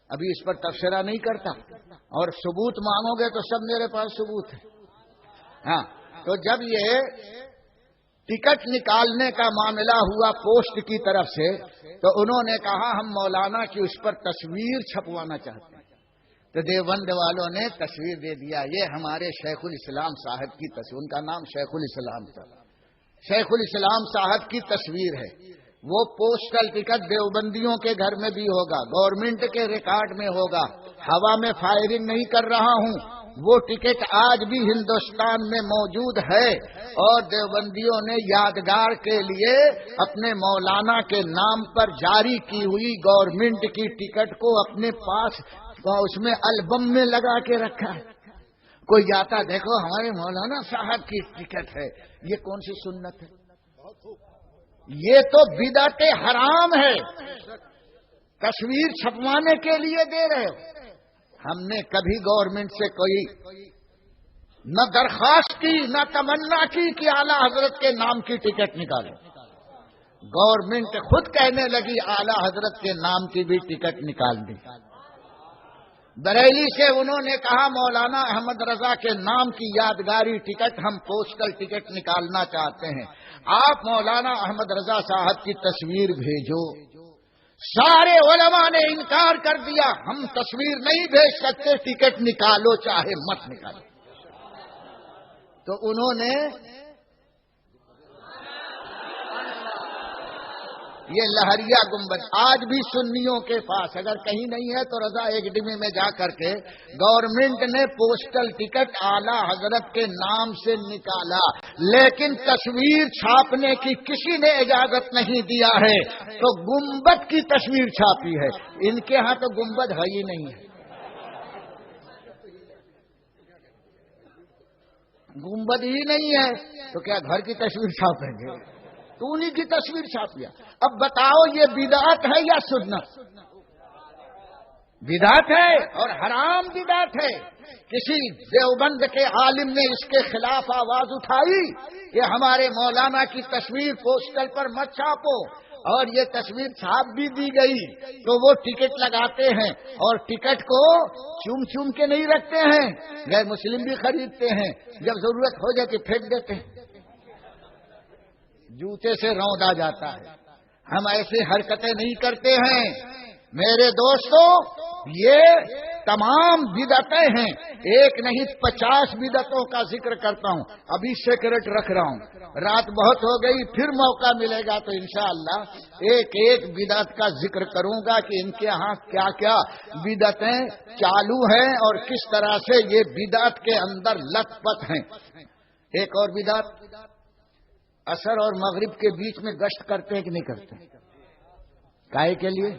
ابھی اس پر تبصرہ نہیں کرتا، اور ثبوت مانگو گے تو سب میرے پاس ثبوت ہے. ہاں، تو جب یہ ٹکٹ نکالنے کا معاملہ ہوا پوسٹ کی طرف سے، تو انہوں نے کہا ہم مولانا کی اس پر تصویر چھپوانا چاہتے ہیں. تو دیوبند والوں نے تصویر دے دیا. یہ ہمارے شیخ الاسلام صاحب کی تصویر، ان کا نام شیخ الاسلام تھا، شیخ الاسلام صاحب کی تصویر ہے. وہ پوسٹل ٹکٹ دیوبندیوں کے گھر میں بھی ہوگا، گورنمنٹ کے ریکارڈ میں ہوگا. ہوا میں فائرنگ نہیں کر رہا ہوں، وہ ٹکٹ آج بھی ہندوستان میں موجود ہے، اور دیوبندیوں نے یادگار کے لیے اپنے مولانا کے نام پر جاری کی ہوئی گورنمنٹ کی ٹکٹ کو اپنے پاس اس میں البم میں لگا کے رکھا ہے۔ کوئی جاتا دیکھو ہمارے مولانا صاحب کی ٹکٹ ہے، یہ کون سی سنت ہے؟ یہ تو بدعت حرام ہے، تصویر چھپوانے کے لیے دے رہے ہو۔ ہم نے کبھی گورنمنٹ سے کوئی نہ درخواست کی نہ تمنا کی کہ اعلی حضرت کے نام کی ٹکٹ نکالو۔ گورنمنٹ خود کہنے لگی اعلی حضرت کے نام کی بھی ٹکٹ نکال دی۔ بریلی سے انہوں نے کہا مولانا احمد رضا کے نام کی یادگاری ٹکٹ ہم پوسٹل ٹکٹ نکالنا چاہتے ہیں، آپ مولانا احمد رضا صاحب کی تصویر بھیجو۔ سارے علماء نے انکار کر دیا، ہم تصویر نہیں بھیج سکتے، ٹکٹ نکالو چاہے مت نکالو۔ تو انہوں نے یہ لہریا گنبد آج بھی سنیوں کے پاس اگر کہیں نہیں ہے تو رضا اکیڈمی میں جا کر کے گورنمنٹ نے پوسٹل ٹکٹ اعلی حضرت کے نام سے نکالا، لیکن تصویر چھاپنے کی کسی نے اجازت نہیں دیا ہے، تو گنبد کی تصویر چھاپی ہے۔ ان کے ہاں تو گنبد ہے ہی نہیں ہے، گنبد ہی نہیں ہے، تو کیا گھر کی تصویر چھاپیں گے؟ تو انہی کی تصویر چھاپ لیا۔ اب بتاؤ یہ بدعت ہے یا سنت؟ بدعت ہے، اور حرام بدعت ہے۔ کسی دیوبند کے عالم نے اس کے خلاف آواز اٹھائی کہ ہمارے مولانا کی تصویر پوسٹل پر مت چھاپو، اور یہ تصویر چھاپ بھی دی گئی تو وہ ٹکٹ لگاتے ہیں، اور ٹکٹ کو چوم چوم کے نہیں رکھتے ہیں، غیر مسلم بھی خریدتے ہیں، جب ضرورت ہو جاتی پھینک دیتے ہیں، جوتے سے روندا جاتا ہے۔ ہم ایسی حرکتیں نہیں کرتے ہیں میرے دوستو، یہ تمام بدعتیں ہیں، ایک نہیں 50 بدعتوں کا ذکر کرتا ہوں، ابھی سیکرٹ رکھ رہا ہوں، رات بہت ہو گئی، پھر موقع ملے گا تو انشاءاللہ ایک ایک بدعت کا ذکر کروں گا کہ ان کے ہاں کیا کیا بدعتیں چالو ہیں اور کس طرح سے یہ بدعت کے اندر لت پت ہیں۔ ایک اور بدعت، عصر اور مغرب کے بیچ میں گشت کرتے ہیں کہ نہیں کرتے؟ کائے کے لیے؟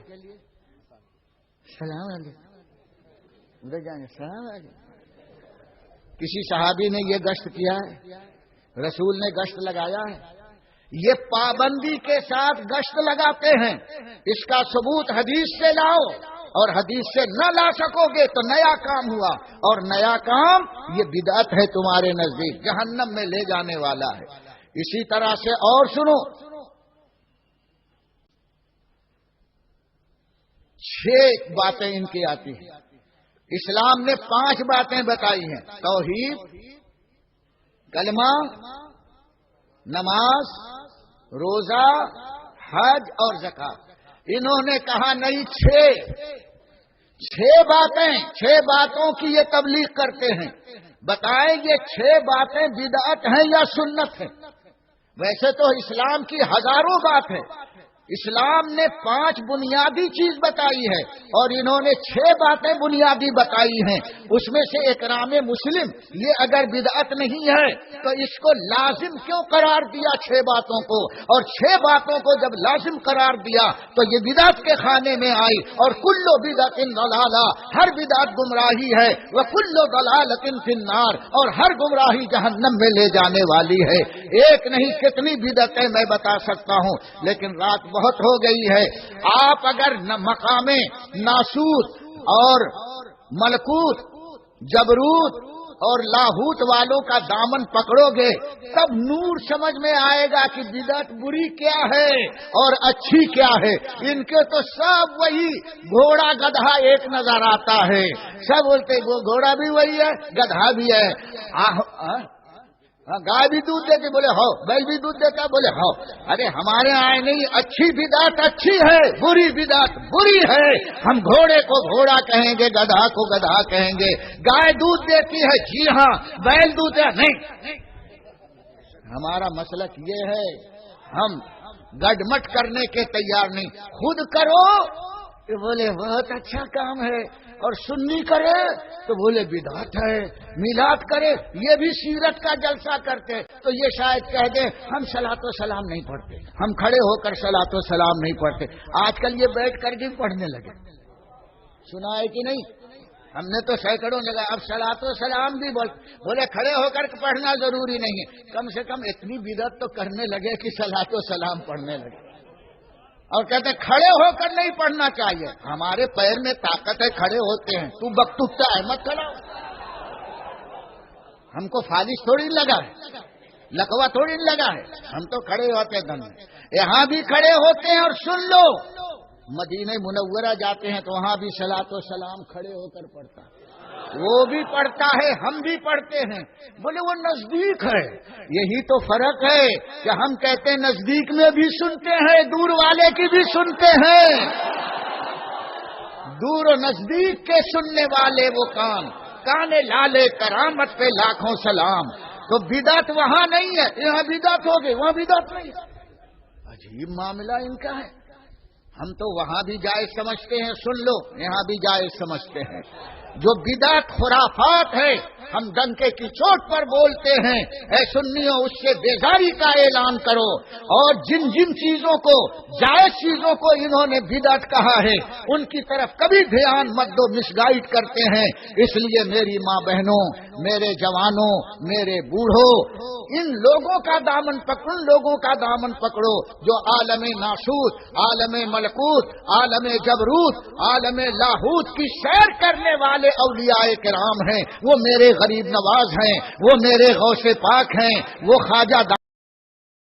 سلام علیکم، ادھر جائیں گے، سلام علیکم۔ کسی صحابی نے یہ گشت کیا ہے؟ رسول نے گشت لگایا ہے؟ یہ پابندی کے ساتھ گشت لگاتے ہیں، اس کا ثبوت حدیث سے لاؤ، اور حدیث سے نہ لا سکو گے تو نیا کام ہوا، اور نیا کام یہ بدعت ہے تمہارے نزدیک، جہنم میں لے جانے والا ہے۔ اسی طرح سے اور سنو، 6 باتیں ان کی آتی ہیں، اسلام نے 5 باتیں بتائی ہیں، توحید، کلمہ، نماز، روزہ، حج اور زکات۔ انہوں نے کہا نہیں، 6 باتیں، 6 باتوں کی یہ تبلیغ کرتے ہیں، بتائیں یہ 6 باتیں بدعت ہیں یا سنت ہیں؟ ویسے تو اسلام کی ہزاروں بات ہے، اسلام نے 5 بنیادی چیز بتائی ہے اور انہوں نے 6 باتیں بنیادی بتائی ہیں۔ اس میں سے اکرام مسلم یہ اگر بدعت نہیں ہے تو اس کو لازم کیوں قرار دیا 6 باتوں کو، اور 6 باتوں کو جب لازم قرار دیا تو یہ بدعت کے خانے میں آئی، اور کل بدعت ضلالہ، ہر بدعت گمراہی ہے، وکل ضلالۃ فی النار، اور ہر گمراہی جہنم میں لے جانے والی ہے۔ ایک نہیں کتنی بدعتیں میں بتا سکتا ہوں، لیکن رات بہت ہو گئی ہے۔ آپ اگر مقام ناسوت اور ملکوت، جبروت اور لاہوت والوں کا دامن پکڑو گے تب نور سمجھ میں آئے گا کہ بدعت بری کیا ہے اور اچھی کیا ہے۔ ان کے تو سب وہی گھوڑا گدھا ایک نظر آتا ہے، سب بولتے گھوڑا بھی وہی ہے، گدھا بھی ہے، گائے بھی دودھ دیتی بولے ہو، بیل بھی دودھ دیتا بولے ہو۔ ارے ہمارے آئے نہیں، اچھی بدعت اچھی ہے، بری بدعت بری ہے۔ ہم گھوڑے کو گھوڑا کہیں گے، گدھا کو گدھا کہیں گے۔ گائے دودھ دیتی ہے، جی ہاں، بیل دودھ ہے نہیں۔ ہمارا مسلک یہ ہے، ہم گڈمٹ کرنے کے تیار نہیں، خود کرو کہ بولے بہت اچھا کام ہے، اور سنی کرے تو بولے بدعت ہے، میلاد کرے یہ بھی سیرت کا جلسہ کرتے تو یہ شاید کہہ دیں ہم صلاۃ و سلام نہیں پڑھتے، ہم کھڑے ہو کر صلاۃ و سلام نہیں پڑھتے۔ آج کل یہ بیٹھ کر بھی پڑھنے لگے، سنا ہے کہ نہیں؟ ہم نے تو سینکڑوں لگا، اب صلاۃ و سلام بھی بولے کھڑے ہو کر پڑھنا ضروری نہیں ہے، کم سے کم اتنی بدعت تو کرنے لگے کہ صلاۃ و سلام پڑھنے لگے، اور کہتے ہیں کھڑے ہو کر نہیں پڑھنا چاہیے، ہمارے پیر میں طاقت ہے، کھڑے ہوتے ہیں، تو بکتوتا ہے مت کھڑا ہو، ہم کو فالش تھوڑی لگا ہے، لکوا تھوڑی لگا ہے، ہم تو کھڑے ہوتے ہیں دن میں، یہاں بھی کھڑے ہوتے ہیں، اور سن لو مدینہ منورہ جاتے ہیں تو وہاں بھی صلاۃ و سلام کھڑے ہو کر پڑھتا ہے، وہ بھی پڑھتا ہے، ہم بھی پڑھتے ہیں، بولے وہ نزدیک ہے، یہی تو فرق ہے کہ ہم کہتے ہیں نزدیک میں بھی سنتے ہیں، دور والے کی بھی سنتے ہیں، دور و نزدیک کے سننے والے وہ کانے لالے کرامت پہ لاکھوں سلام۔ تو بدعت وہاں نہیں ہے، یہاں بدعت ہو گئی، وہاں بدعت نہیں ہے، عجیب معاملہ ان کا ہے۔ ہم تو وہاں بھی جائز سمجھتے ہیں، سن لو یہاں بھی جائز سمجھتے ہیں، جو بدعت خرافات ہے ہم ڈنکے کی چوٹ پر بولتے ہیں، اے سنیوں اس سے بیزاری کا اعلان کرو، اور جن جن چیزوں کو جائز چیزوں کو انہوں نے بدعت کہا ہے ان کی طرف کبھی دھیان مت دو، مس گائیڈ کرتے ہیں۔ اس لیے میری ماں بہنوں، میرے جوانوں، میرے بوڑھوں، ان لوگوں کا دامن پکڑو، ان لوگوں کا دامن پکڑو جو عالم ناسوت، عالم ملکوت، عالم جبروت، عالم لاہوت کی سیر کرنے والے اولیاء کرام ہیں، وہ میرے غریب نواز ہیں، وہ میرے غوث پاک ہیں، وہ خواجہ